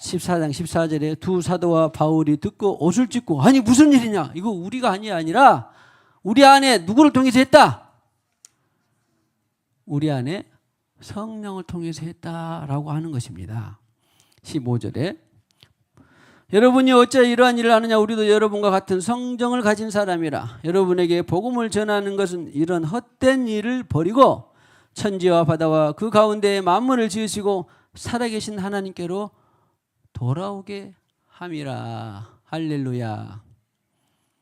14장 14절에 두 사도와 바울이 듣고 옷을 찢고, 아니 무슨 일이냐, 이거 우리가 아니라 우리 안에 누구를 통해서 했다? 우리 안에 성령을 통해서 했다라고 하는 것입니다. 15절에 여러분이 어찌 이러한 일을 하느냐, 우리도 여러분과 같은 성정을 가진 사람이라. 여러분에게 복음을 전하는 것은 이런 헛된 일을 버리고 천지와 바다와 그 가운데에 만물을 지으시고 살아계신 하나님께로 돌아오게 함이라. 할렐루야.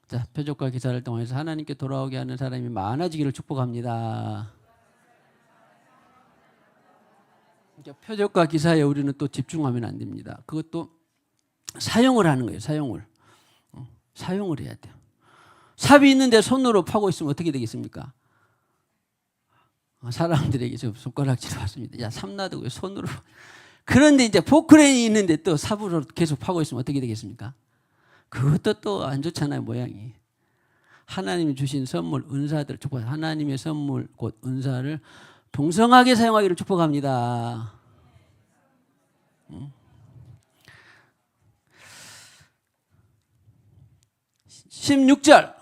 자, 표적과 기사를 통해서 하나님께 돌아오게 하는 사람이 많아지기를 축복합니다. 그러니까 표적과 기사에 우리는 또 집중하면 안 됩니다. 그것도 사용을 하는 거예요. 사용을 해야 돼요. 삽이 있는데 손으로 파고 있으면 어떻게 되겠습니까? 사람들에게 좀 손가락질 왔습니다. 야, 삽 놔두고 손으로. 그런데 이제 포크레인이 있는데 또 삽으로 계속 파고 있으면 어떻게 되겠습니까? 그것도 또 안 좋잖아요, 모양이. 하나님이 주신 선물, 은사들 축복합니다. 하나님의 선물, 곧 은사를 동성하게 사용하기를 축복합니다. 16절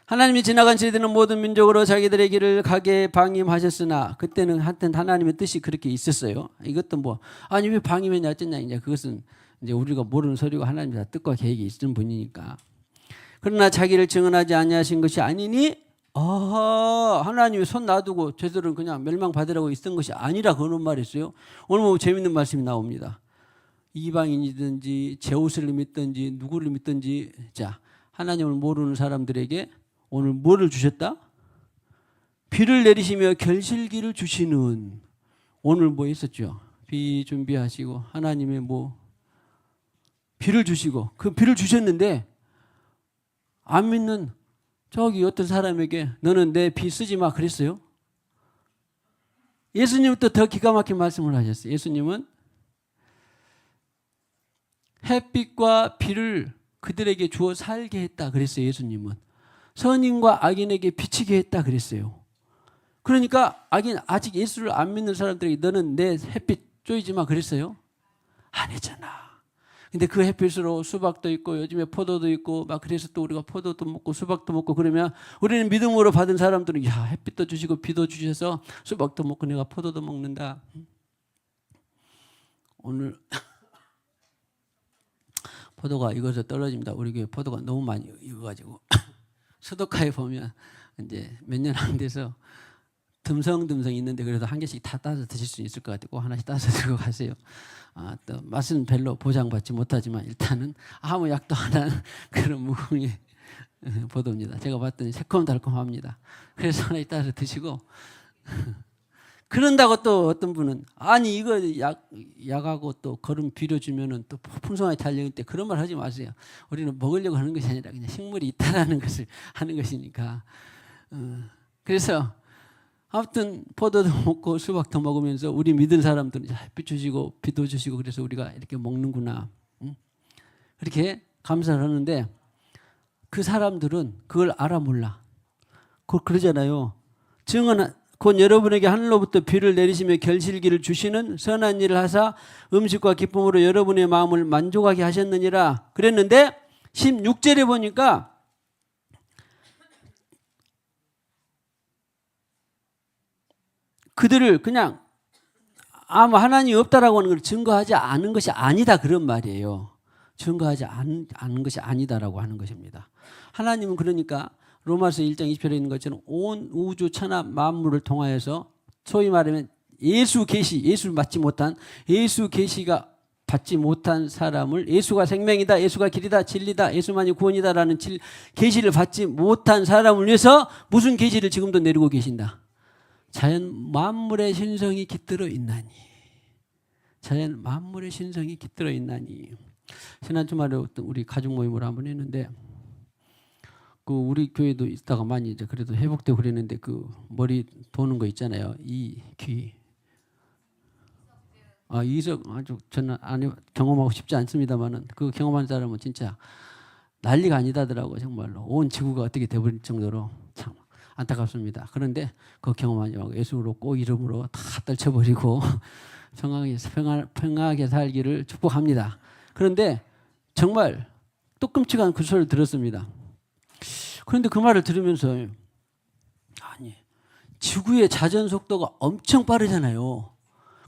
하나님이 지나간 시대는 모든 민족으로 자기들의 길을 가게 방임하셨으나, 그때는 하여튼 하나님의 뜻이 그렇게 있었어요. 이것도 뭐 아니 왜 방임했냐 어쩌냐, 이제 그것은 이제 우리가 모르는 소리고 하나님의 뜻과 계획이 있는 분이니까. 그러나 자기를 증언하지 아니하신 것이 아니니, 하나님이 손 놔두고 저들은 그냥 멸망받으라고 있던 것이 아니라 그런 말이 있어요. 오늘 뭐 재밌는 말씀이 나옵니다. 이방인이든지 제우스를 믿든지 누구를 믿든지, 자, 하나님을 모르는 사람들에게 오늘 뭐를 주셨다? 비를 내리시며 결실기를 주시는. 오늘 뭐 있었죠? 비 준비하시고 하나님의 뭐 비를 주시고, 그 비를 주셨는데 안 믿는 저기 어떤 사람에게 너는 내 비 쓰지 마 그랬어요. 예수님은 또 더 기가 막힌 말씀을 하셨어요. 예수님은 햇빛과 비를 그들에게 주어 살게 했다 그랬어요. 예수님은 선인과 악인에게 비치게 했다 그랬어요. 그러니까 악인, 아직 예수를 안 믿는 사람들에게 너는 내 햇빛 쪼이지 마 그랬어요? 안 했잖아. 근데 그 햇빛으로 수박도 있고 요즘에 포도도 있고 막, 그래서 또 우리가 포도도 먹고 수박도 먹고 그러면 우리는 믿음으로 받은 사람들은 야, 햇빛도 주시고 비도 주셔서 수박도 먹고 내가 포도도 먹는다. 오늘 포도가 익어서 떨어집니다. 우리 교회 포도가 너무 많이 익어가지고 수도가에 보면 이제 몇 년 안 돼서 듬성듬성 있는데 그래도 한 개씩 다 따서 드실 수 있을 것 같고 하나씩 따서 들고 가세요. 또 맛은 별로 보장받지 못하지만 일단은 아무 약도 안 하는 그런 무궁의 포도입니다. 제가 봤더니 새콤달콤합니다. 그래서 하나씩 따서 드시고 그런다고 또 어떤 분은 아니 이거 약하고 또 거름 비료주면은 또 풍성하게 달려있을 때 그런 말 하지 마세요. 우리는 먹으려고 하는 것이 아니라 그냥 식물이 있다라는 것을 하는 것이니까. 그래서 아무튼 포도도 먹고 수박도 먹으면서 우리 믿은 사람들은 햇빛 주시고 비도 주시고 그래서 우리가 이렇게 먹는구나. 그렇게 감사를 하는데 그 사람들은 그걸 알아 몰라. 그러잖아요. 증언 곧 여러분에게 하늘로부터 비를 내리시며 결실기를 주시는 선한 일을 하사 음식과 기쁨으로 여러분의 마음을 만족하게 하셨느니라 그랬는데 16절에 보니까 그들을 그냥 아무 하나님이 없다라고 하는 걸 증거하지 않은 것이 아니다 그런 말이에요. 증거하지 않은 것이 아니다라고 하는 것입니다. 하나님은 그러니까 로마서 1장 20절에 있는 것처럼 온 우주 천하 만물을 통하여서 소위 말하면 예수를 받지 못한 예수 계시가 받지 못한 사람을 예수가 생명이다, 예수가 길이다, 진리다, 예수만이 구원이다라는 계시를 받지 못한 사람을 위해서 무슨 계시를 지금도 내리고 계신다. 자연 만물의 신성이 깃들어 있나니. 자연 만물의 신성이 깃들어 있나니. 지난 주말에 우리 가족 모임을 한번 했는데 그 우리 교회도 있다가 많이 이제 그래도 회복되고 그랬는데 그 머리 도는 거 있잖아요. 이 귀. 이석 아주 저는 경험하고 싶지 않습니다만은 그 경험한 사람은 진짜 난리가 아니다더라고 정말로. 온 지구가 어떻게 돼버릴 정도로 참 안타깝습니다. 그런데 그 경험하지 말고 예수로 꼭 이름으로 다 떨쳐버리고 평안하게 살기를 축복합니다. 그런데 정말 또 끔찍한 그 소리를 들었습니다. 그런데 그 말을 들으면서 아니 지구의 자전 속도가 엄청 빠르잖아요.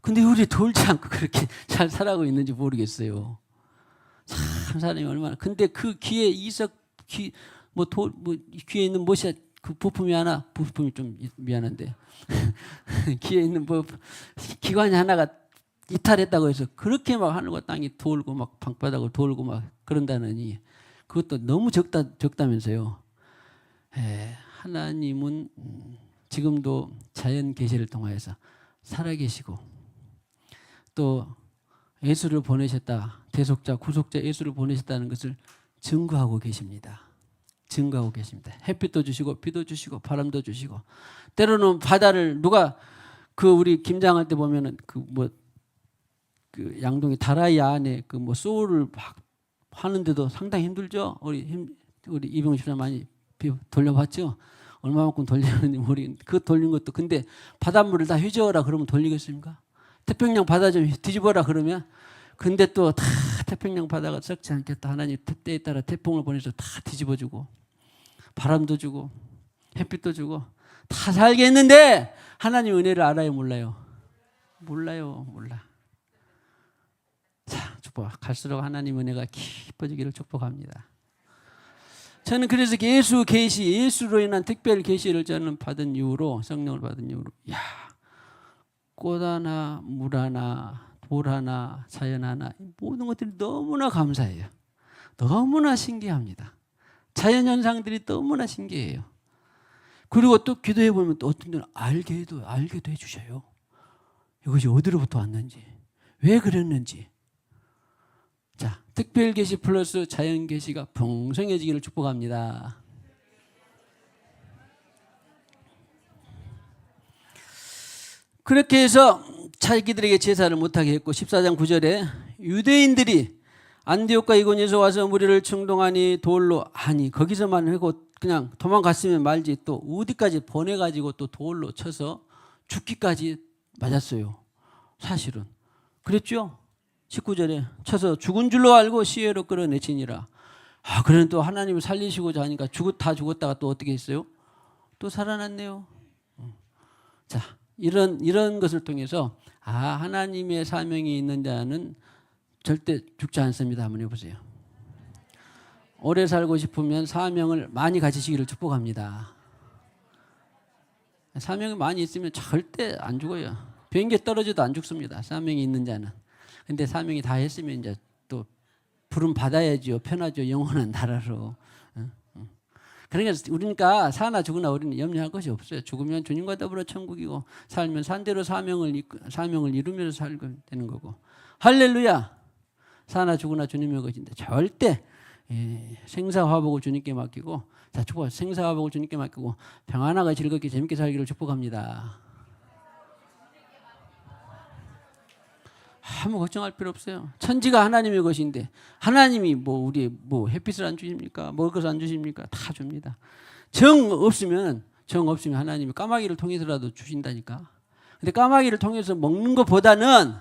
근데 우리 돌지 않고 그렇게 잘 살아가고 있는지 모르겠어요. 참 사람이 얼마나. 근데 그 귀에 귀에 있는 못이 그 부품이 하나 부품이 좀 미안한데 귀에 있는 기관이 하나가 이탈했다고 해서 그렇게 막 하늘과 땅이 돌고 막 방바닥을 돌고 막 그런다느니 그것도 너무 적다면서요. 하나님은 지금도 자연 계시를 통하여서 살아계시고 또 예수를 보내셨다. 대속자 구속자 예수를 보내셨다는 것을 증거하고 계십니다. 증거하고 계십니다. 햇빛도 주시고 비도 주시고 바람도 주시고 때로는 바다를 누가 그 우리 김장할 때 보면은 그 양동이 다라이 안에 그 소를 막 하는데도 상당히 힘들죠. 우리 이병훈 집사 많이 돌려봤죠. 얼마만큼 돌리는지 모르겠는데 그 돌린 것도 근데 바닷물을 다 휘저어라 그러면 돌리겠습니까? 태평양 바다 좀 뒤집어라 그러면 근데 또 다 태평양 바다가 썩지 않겠다. 하나님 때에 따라 태풍을 보내서 다 뒤집어주고 바람도 주고 햇빛도 주고 다 살게 했는데 하나님 은혜를 알아요 몰라요? 몰라요. 몰라. 자 축복. 갈수록 하나님 은혜가 깊어지기를 축복합니다. 저는 그래서 예수 계시 예수로 인한 특별 계시를 저는 받은 이후로 성령을 받은 이후로 꽃 하나 물 하나 돌 하나 자연 하나 모든 것들이 너무나 감사해요. 너무나 신기합니다. 자연현상들이 너무나 신기해요. 그리고 또 기도해 보면 또 어떤 때는 알게도 해주셔요. 이것이 어디로부터 왔는지 왜 그랬는지. 자, 특별 계시 플러스 자연 계시가 풍성해지기를 축복합니다. 그렇게 해서 자기들에게 제사를 못하게 했고 14장 9절에 유대인들이 안디옥과 이고니에서 와서 무리를 충동하니 돌로 아니 거기서만 하고 그냥 도망갔으면 말지 또 어디까지 보내가지고 또 돌로 쳐서 죽기까지 맞았어요. 사실은 그랬죠. 19절에 쳐서 죽은 줄로 알고 시외로 끌어내치니라. 그러는 또 하나님을 살리시고자 하니까 다 죽었다가 또 어떻게 했어요? 또 살아났네요. 자, 이런 것을 통해서 하나님의 사명이 있는 자는 절대 죽지 않습니다. 한번 해보세요. 오래 살고 싶으면 사명을 많이 가지시기를 축복합니다. 사명이 많이 있으면 절대 안 죽어요. 비행기에 떨어져도 안 죽습니다. 사명이 있는 자는. 근데 사명이 다 했으면 이제 또 부름 받아야죠. 편하죠. 영원한 나라로. 그러니까 사나 죽으나 우리는 염려할 것이 없어요. 죽으면 주님과 더불어 천국이고 살면 산대로 사명을 이루면서 살게 되는 거고. 할렐루야. 사나 죽으나 주님의 것인데 절대 생사화복을 주님께 맡기고 자 축복. 생사화복을 주님께 맡기고 평안하게 즐겁게 재밌게 살기를 축복합니다. 아무 걱정할 필요 없어요. 천지가 하나님의 것인데 하나님이 우리 햇빛을 안 주십니까? 먹을 것을 안 주십니까? 다 줍니다. 정 없으면 하나님이 까마귀를 통해서라도 주신다니까. 근데 까마귀를 통해서 먹는 것보다는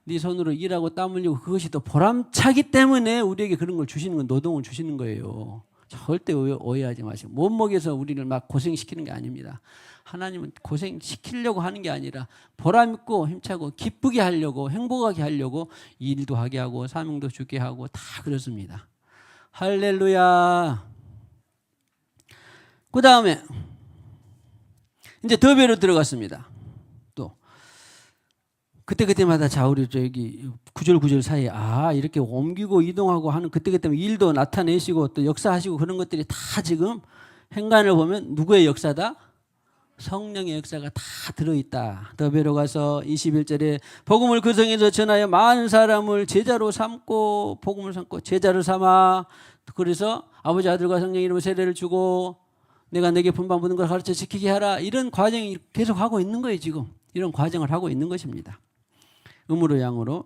네 손으로 일하고 땀 흘리고 그것이 더 보람차기 때문에 우리에게 그런 걸 주시는 건 노동을 주시는 거예요. 절대 오해하지 마시고 못 먹여서 우리를 막 고생시키는 게 아닙니다. 하나님은 고생시키려고 하는 게 아니라 보람 있고 힘차고 기쁘게 하려고 행복하게 하려고 일도 하게 하고 사명도 주게 하고 다 그렇습니다. 할렐루야. 그 다음에 이제 더베로 들어갔습니다. 또 그때마다 자 우리 저기 구절 사이에 이렇게 옮기고 이동하고 하는 그때마다 일도 나타내시고 또 역사하시고 그런 것들이 다 지금 행간을 보면 누구의 역사다? 성령의 역사가 다 들어있다. 더베로 가서 21절에 복음을 그 성에서 전하여 많은 사람을 제자로 삼고 복음을 삼고 제자로 삼아 그래서 아버지 아들과 성령 이름으로 세례를 주고 내가 내게 분방 받은 걸 가르쳐 지키게 하라. 이런 과정이 계속 하고 있는 거예요. 지금 이런 과정을 하고 있는 것입니다. 음으로 양으로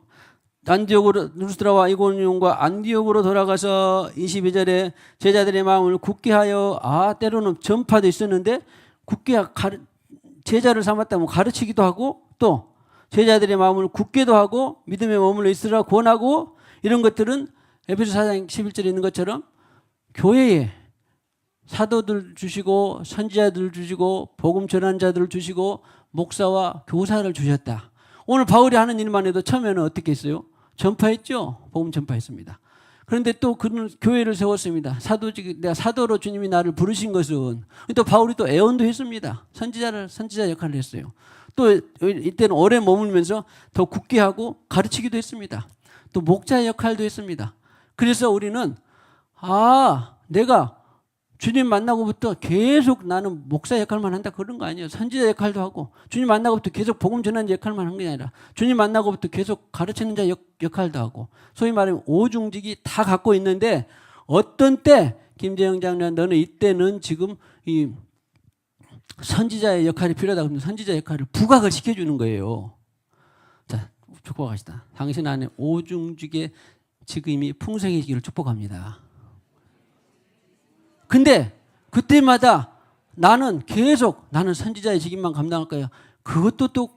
안디옥으로 루스드라와 이고니온과 안디옥으로 돌아가서 22절에 제자들의 마음을 굳게 하여 때로는 전파도 있었는데 굳게 제자를 삼았다면 가르치기도 하고 또 제자들의 마음을 굳게도 하고 믿음에 머물러 있으라 권하고 이런 것들은 에베소 4장 11절에 있는 것처럼 교회에 사도들 주시고 선지자들 주시고 복음 전환자들을 주시고 목사와 교사를 주셨다. 오늘 바울이 하는 일만 해도 처음에는 어떻게 했어요? 전파했죠. 복음 전파했습니다. 그런데 또 그는 교회를 세웠습니다. 내가 사도로 주님이 나를 부르신 것은 또 바울이 또 애언도 했습니다. 선지자 역할을 했어요. 또 이때는 오래 머물면서 더 굳게 하고 가르치기도 했습니다. 또 목자 역할도 했습니다. 그래서 우리는 내가 주님 만나고부터 계속 나는 목사 역할만 한다 그런 거 아니에요. 선지자 역할도 하고 주님 만나고부터 계속 복음 전하는 역할만 한 게 아니라 주님 만나고부터 계속 가르치는 자 역할도 하고 소위 말하면 오중직이 다 갖고 있는데 어떤 때 김재영 장로님 너는 이때는 지금 이 선지자의 역할이 필요하다 그러면 선지자 역할을 부각을 시켜주는 거예요. 자 축복합시다. 당신 안에 오중직의 지금이 풍성해지기를 축복합니다. 근데 그때마다 나는 선지자의 직임만 감당할 거야. 그것도 또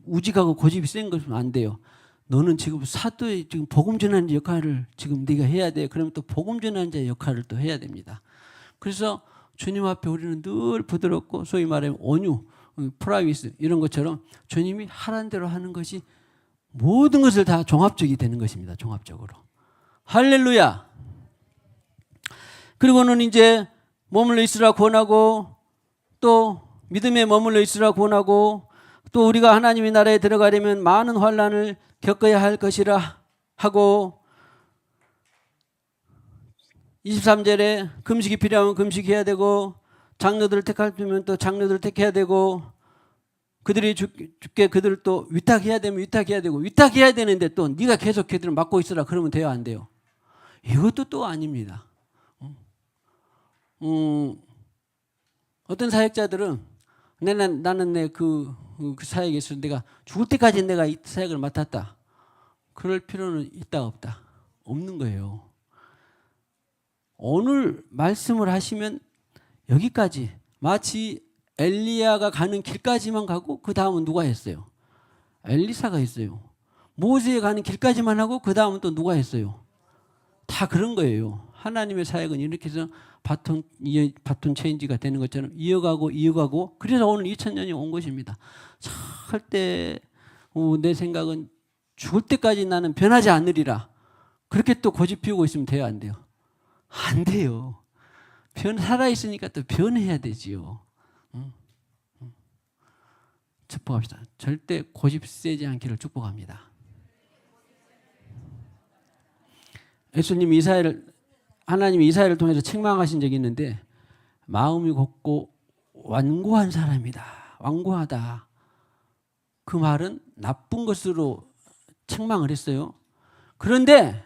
우직하고 고집이 센 것은 안 돼요. 너는 지금 사도의 지금 복음 전하는 역할을 지금 네가 해야 돼. 그러면 또 복음 전하는 자의 역할을 또 해야 됩니다. 그래서 주님 앞에 우리는 늘 부드럽고 소위 말하면 온유, 프라이비스 이런 것처럼 주님이 하라는 대로 하는 것이 모든 것을 다 종합적이 되는 것입니다. 종합적으로. 할렐루야. 그리고는 이제 머물러 있으라 권하고 또 믿음에 머물러 있으라 권하고 또 우리가 하나님의 나라에 들어가려면 많은 환난을 겪어야 할 것이라 하고 23절에 금식이 필요하면 금식해야 되고 장로들을 택하면 또 장로들을 택해야 되고 그들이 죽게 그들을 또 위탁해야 되면 위탁해야 되고 위탁해야 되는데 또 네가 계속 걔들을 맡고 있으라 그러면 돼요 안 돼요? 이것도 또 아닙니다. 어떤 사역자들은 나는 내 그 사역에 있어서 내가 죽을 때까지 내가 이 사역을 맡았다. 그럴 필요는 있다 없다? 없는 거예요. 오늘 말씀을 하시면 여기까지 마치 엘리야가 가는 길까지만 가고 그 다음은 누가 했어요? 엘리사가 했어요. 모세에 가는 길까지만 하고 그 다음은 또 누가 했어요? 다 그런 거예요. 하나님의 사역은 이렇게 해서 바톤 체인지가 되는 것처럼 이어가고 그래서 오늘 2000년이 온 것입니다. 절대 내 생각은 죽을 때까지 나는 변하지 않으리라. 그렇게 또 고집 피우고 있으면 돼요 안 돼요? 안 돼요. 살아있으니까 또 변해야 되지요. 축복합시다. 절대 고집 세지 않기를 축복합니다. 예수님이 하나님이 이사야를 통해서 책망하신 적이 있는데 마음이 곱고 완고한 사람이다. 완고하다. 그 말은 나쁜 것으로 책망을 했어요. 그런데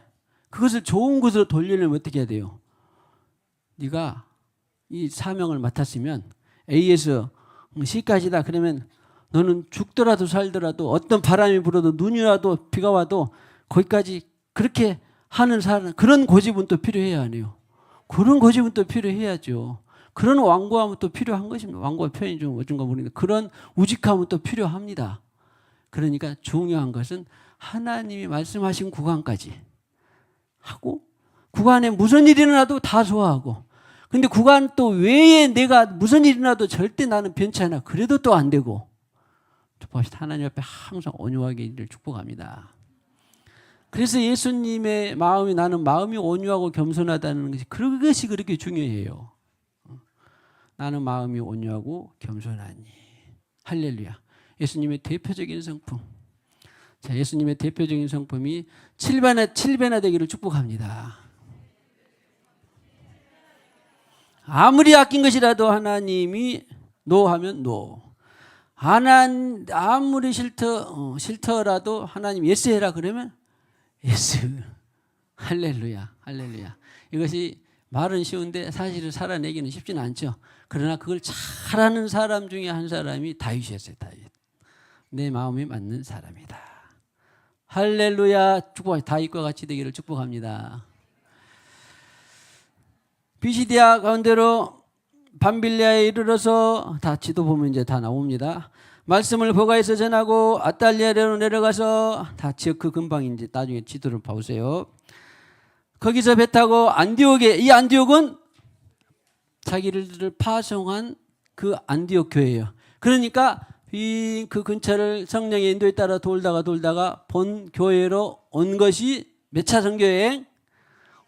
그것을 좋은 것으로 돌리려면 어떻게 해야 돼요? 네가 이 사명을 맡았으면 A에서 C까지다. 그러면 너는 죽더라도 살더라도 어떤 바람이 불어도 눈이 와도 비가 와도 거기까지 그렇게 하는 사람 그런 고집은 또 필요해야 하네요. 그런 고집은 또 필요해야죠. 그런 완고함은 또 필요한 것입니다. 완고한 표현이 좀 어쩐가 모르겠는데 그런 우직함은 또 필요합니다. 그러니까 중요한 것은 하나님이 말씀하신 구간까지 하고 구간에 무슨 일이 일어나도 다 소화하고 근데 구간 또 외에 내가 무슨 일이 나도 절대 나는 변치 않아. 그래도 또 안 되고. 축복합시다. 하나님 앞에 항상 온유하게 일을 축복합니다. 그래서 예수님의 마음이, 나는 마음이 온유하고 겸손하다는 것이, 그것이 그렇게 중요해요. 나는 마음이 온유하고 겸손하니. 할렐루야. 예수님의 대표적인 성품. 자, 예수님의 대표적인 성품이 7배나 되기를 축복합니다. 아무리 아낀 것이라도 하나님이 노 하면 노. 아무리 싫더라도 하나님 예스 해라 그러면 예스. 할렐루야. 할렐루야. 이것이 말은 쉬운데 사실은 살아내기는 쉽지는 않죠. 그러나 그걸 잘하는 사람 중에 한 사람이 다윗이었어요. 다윗. 내 마음에 맞는 사람이다. 할렐루야. 축복합니다. 다윗과 같이 되기를 축복합니다. 비시디아 가운데로 밤빌리아에 이르러서, 다 지도 보면 이제 다 나옵니다. 말씀을 보가에서 전하고 아달리아로 내려가서, 다 지역 그 근방인지 나중에 지도를 봐보세요. 거기서 배 타고 안디옥에, 이 안디옥은 자기를 파송한 그 안디옥 교회예요. 그러니까 그 근처를 성령의 인도에 따라 돌다가 본 교회로 온 것이 몇 차 선교여행?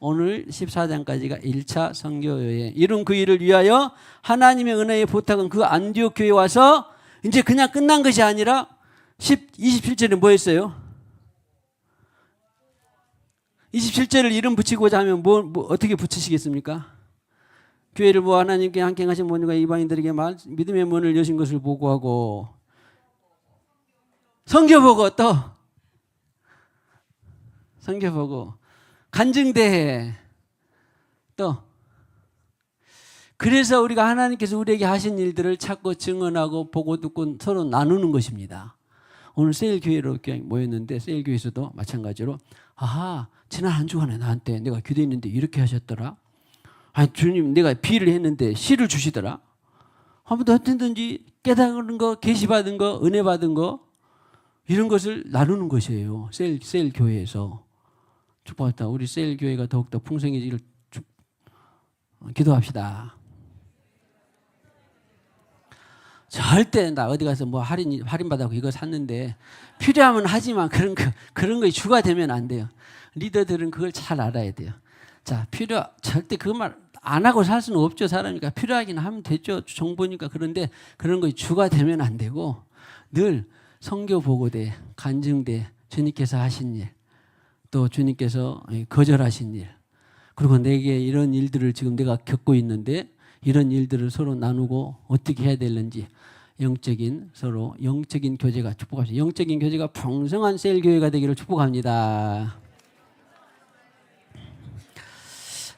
오늘 14장까지가 1차 선교여행. 이룬 그 일을 위하여 하나님의 은혜의 부탁은 그 안디옥 교회에 와서 이제 그냥 끝난 것이 아니라 27절에 뭐 했어요? 27절을 이름 붙이고자 하면 어떻게 붙이시겠습니까? 교회를 뭐 하나님께 함께 하신 모든가 이방인들에게 믿음의 문을 여신 것을 보고하고, 선교보고, 또 선교보고, 간증대회, 또 그래서 우리가 하나님께서 우리에게 하신 일들을 찾고 증언하고 보고 듣고 서로 나누는 것입니다. 오늘 세일교회로 모였는데 세일교회에서도 마찬가지로, 아하, 지난 한 주간에 나한테 내가 기도했는데 이렇게 하셨더라. 아니 주님, 내가 비를 했는데 시를 주시더라. 아무도 어떻든지 깨달은 거, 계시받은 거, 은혜 받은 거, 이런 것을 나누는 것이에요. 세일교회에서. 축복합니다. 우리 세일교회가 더욱더 풍성해지기를 기도합시다. 절대 나 어디 가서 뭐 할인 받아고 이거 샀는데 필요하면 하지만 그런 거에 주가 되면 안 돼요. 리더들은 그걸 잘 알아야 돼요. 자, 절대 그 말 안 하고 살 수는 없죠. 사람이니까 필요하긴 하면 되죠. 정보니까. 그런데 그런 거에 주가 되면 안 되고 늘 선교 보고대, 간증대, 주님께서 하신 일, 또 주님께서 거절하신 일, 그리고 내게 이런 일들을 지금 내가 겪고 있는데 이런 일들을 서로 나누고 어떻게 해야 되는지, 서로 영적인 교제가, 축복합시다. 영적인 교제가 풍성한 세일교회가 되기를 축복합니다.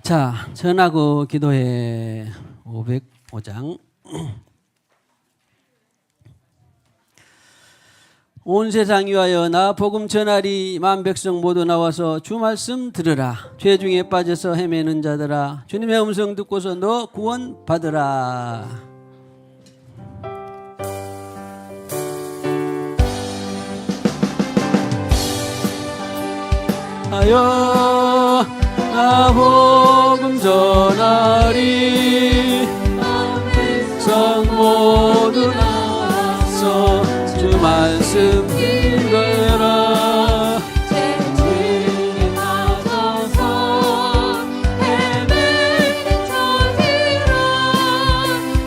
자, 전하고 기도회 505장. 온 세상 위하여 나 복음 전하리. 만 백성 모두 나와서 주 말씀 들으라. 죄 중에 빠져서 헤매는 자들아, 주님의 음성 듣고서 너 구원 받으라. 하여 나 복음 전하리. 백성 모두 나와서 주 말씀 들으라. 죄 중에 빠져서 헤매는 자들아,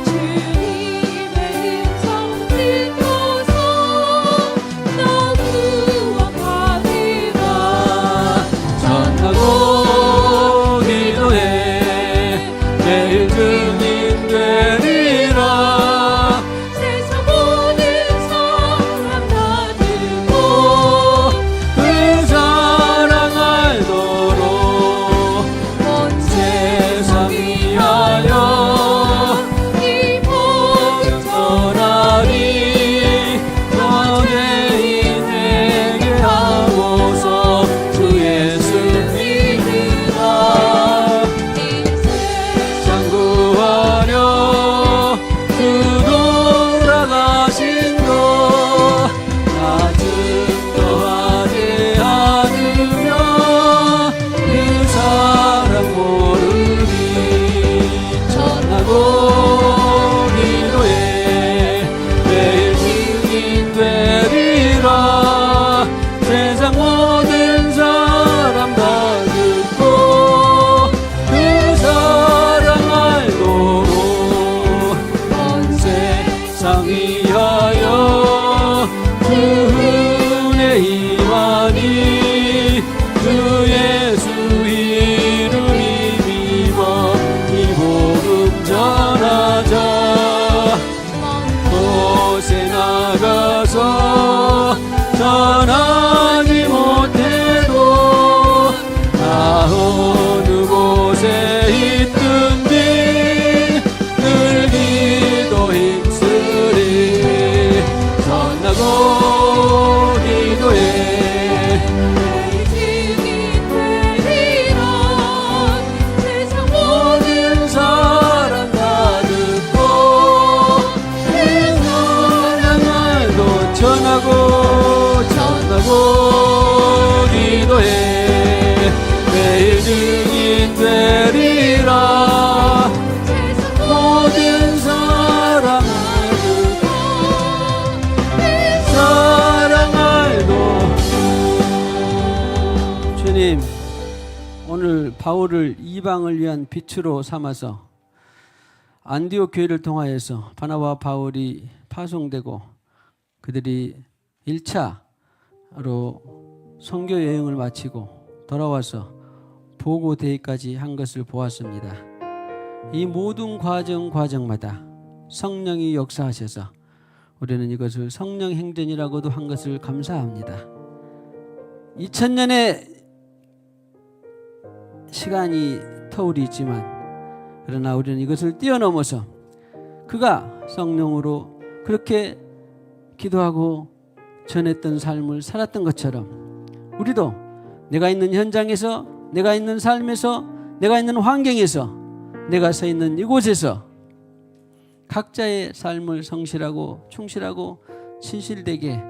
주님의 음성 듣고서 너 구원 받으라. 전하고 기도해 매일 하고 기도해 매일 증인 되리라. 모든 사랑을 주님, 오늘 바울을 이방을 위한 빛으로 삼아서 안디옥 교회를 통하여서 바나바와 바울이 파송되고 그들이 1차로 선교 여행을 마치고 돌아와서 보고 대회까지 한 것을 보았습니다. 이 모든 과정마다 성령이 역사하셔서 우리는 이것을 성령 행전이라고도 한 것을 감사합니다. 2000년의 시간이 터울이 있지만 그러나 우리는 이것을 뛰어넘어서 그가 성령으로 그렇게 기도하고 전했던 삶을 살았던 것처럼 우리도 내가 있는 현장에서, 내가 있는 삶에서, 내가 있는 환경에서, 내가 서 있는 이곳에서 각자의 삶을 성실하고 충실하고 신실되게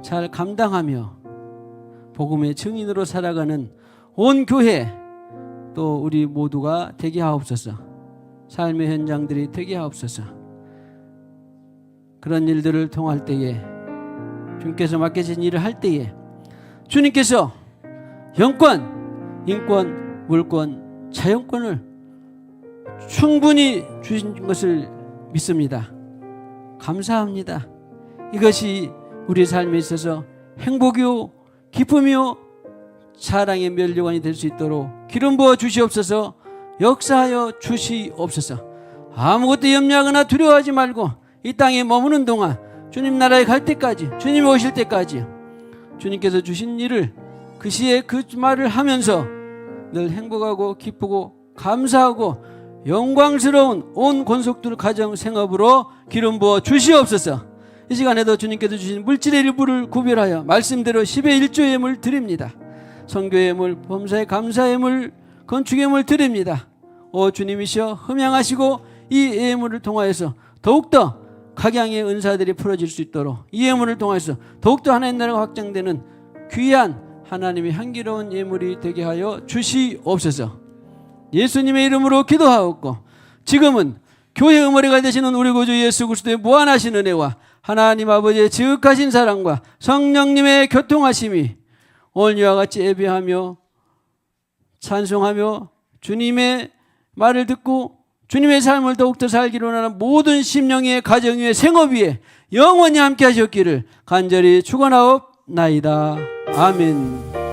잘 감당하며 복음의 증인으로 살아가는 온 교회, 또 우리 모두가 되게 하옵소서. 삶의 현장들이 되게 하옵소서. 그런 일들을 통할 때에, 주님께서 맡겨진 일을 할 때에 주님께서 영권, 인권, 물권, 자연권을 충분히 주신 것을 믿습니다. 감사합니다. 이것이 우리 삶에 있어서 행복이요 기쁨이요 사랑의 면류관이 될 수 있도록 기름 부어 주시옵소서. 역사하여 주시옵소서. 아무것도 염려하거나 두려워하지 말고 이 땅에 머무는 동안 주님 나라에 갈 때까지, 주님이 오실 때까지 주님께서 주신 일을 그 시에 그 말을 하면서 늘 행복하고 기쁘고 감사하고 영광스러운 온 권속들 가정 생업으로 기름 부어 주시옵소서. 이 시간에도 주님께서 주신 물질의 일부를 구별하여 말씀대로 10의 1조의 예물 드립니다. 선교의 예물, 범사의 감사의 예물, 건축의 예물 드립니다. 오 주님이시여 흠양하시고 이 예물을 통하여서 더욱더 각양의 은사들이 풀어질 수 있도록 이 예물을 통해서 더욱더 하나님 나라가 확장되는 귀한 하나님의 향기로운 예물이 되게 하여 주시옵소서. 예수님의 이름으로 기도하옵고 지금은 교회 의머리가 되시는 우리 구주 예수 그리스도의 무한하신 은혜와 하나님 아버지의 지극하신 사랑과 성령님의 교통하심이 오늘 이와 같이 예배하며 찬송하며 주님의 말을 듣고 주님의 삶을 더욱더 살기로 원하는 모든 심령의 가정 위에 생업 위에 영원히 함께 하셨기를 간절히 축원하옵나이다. 아멘.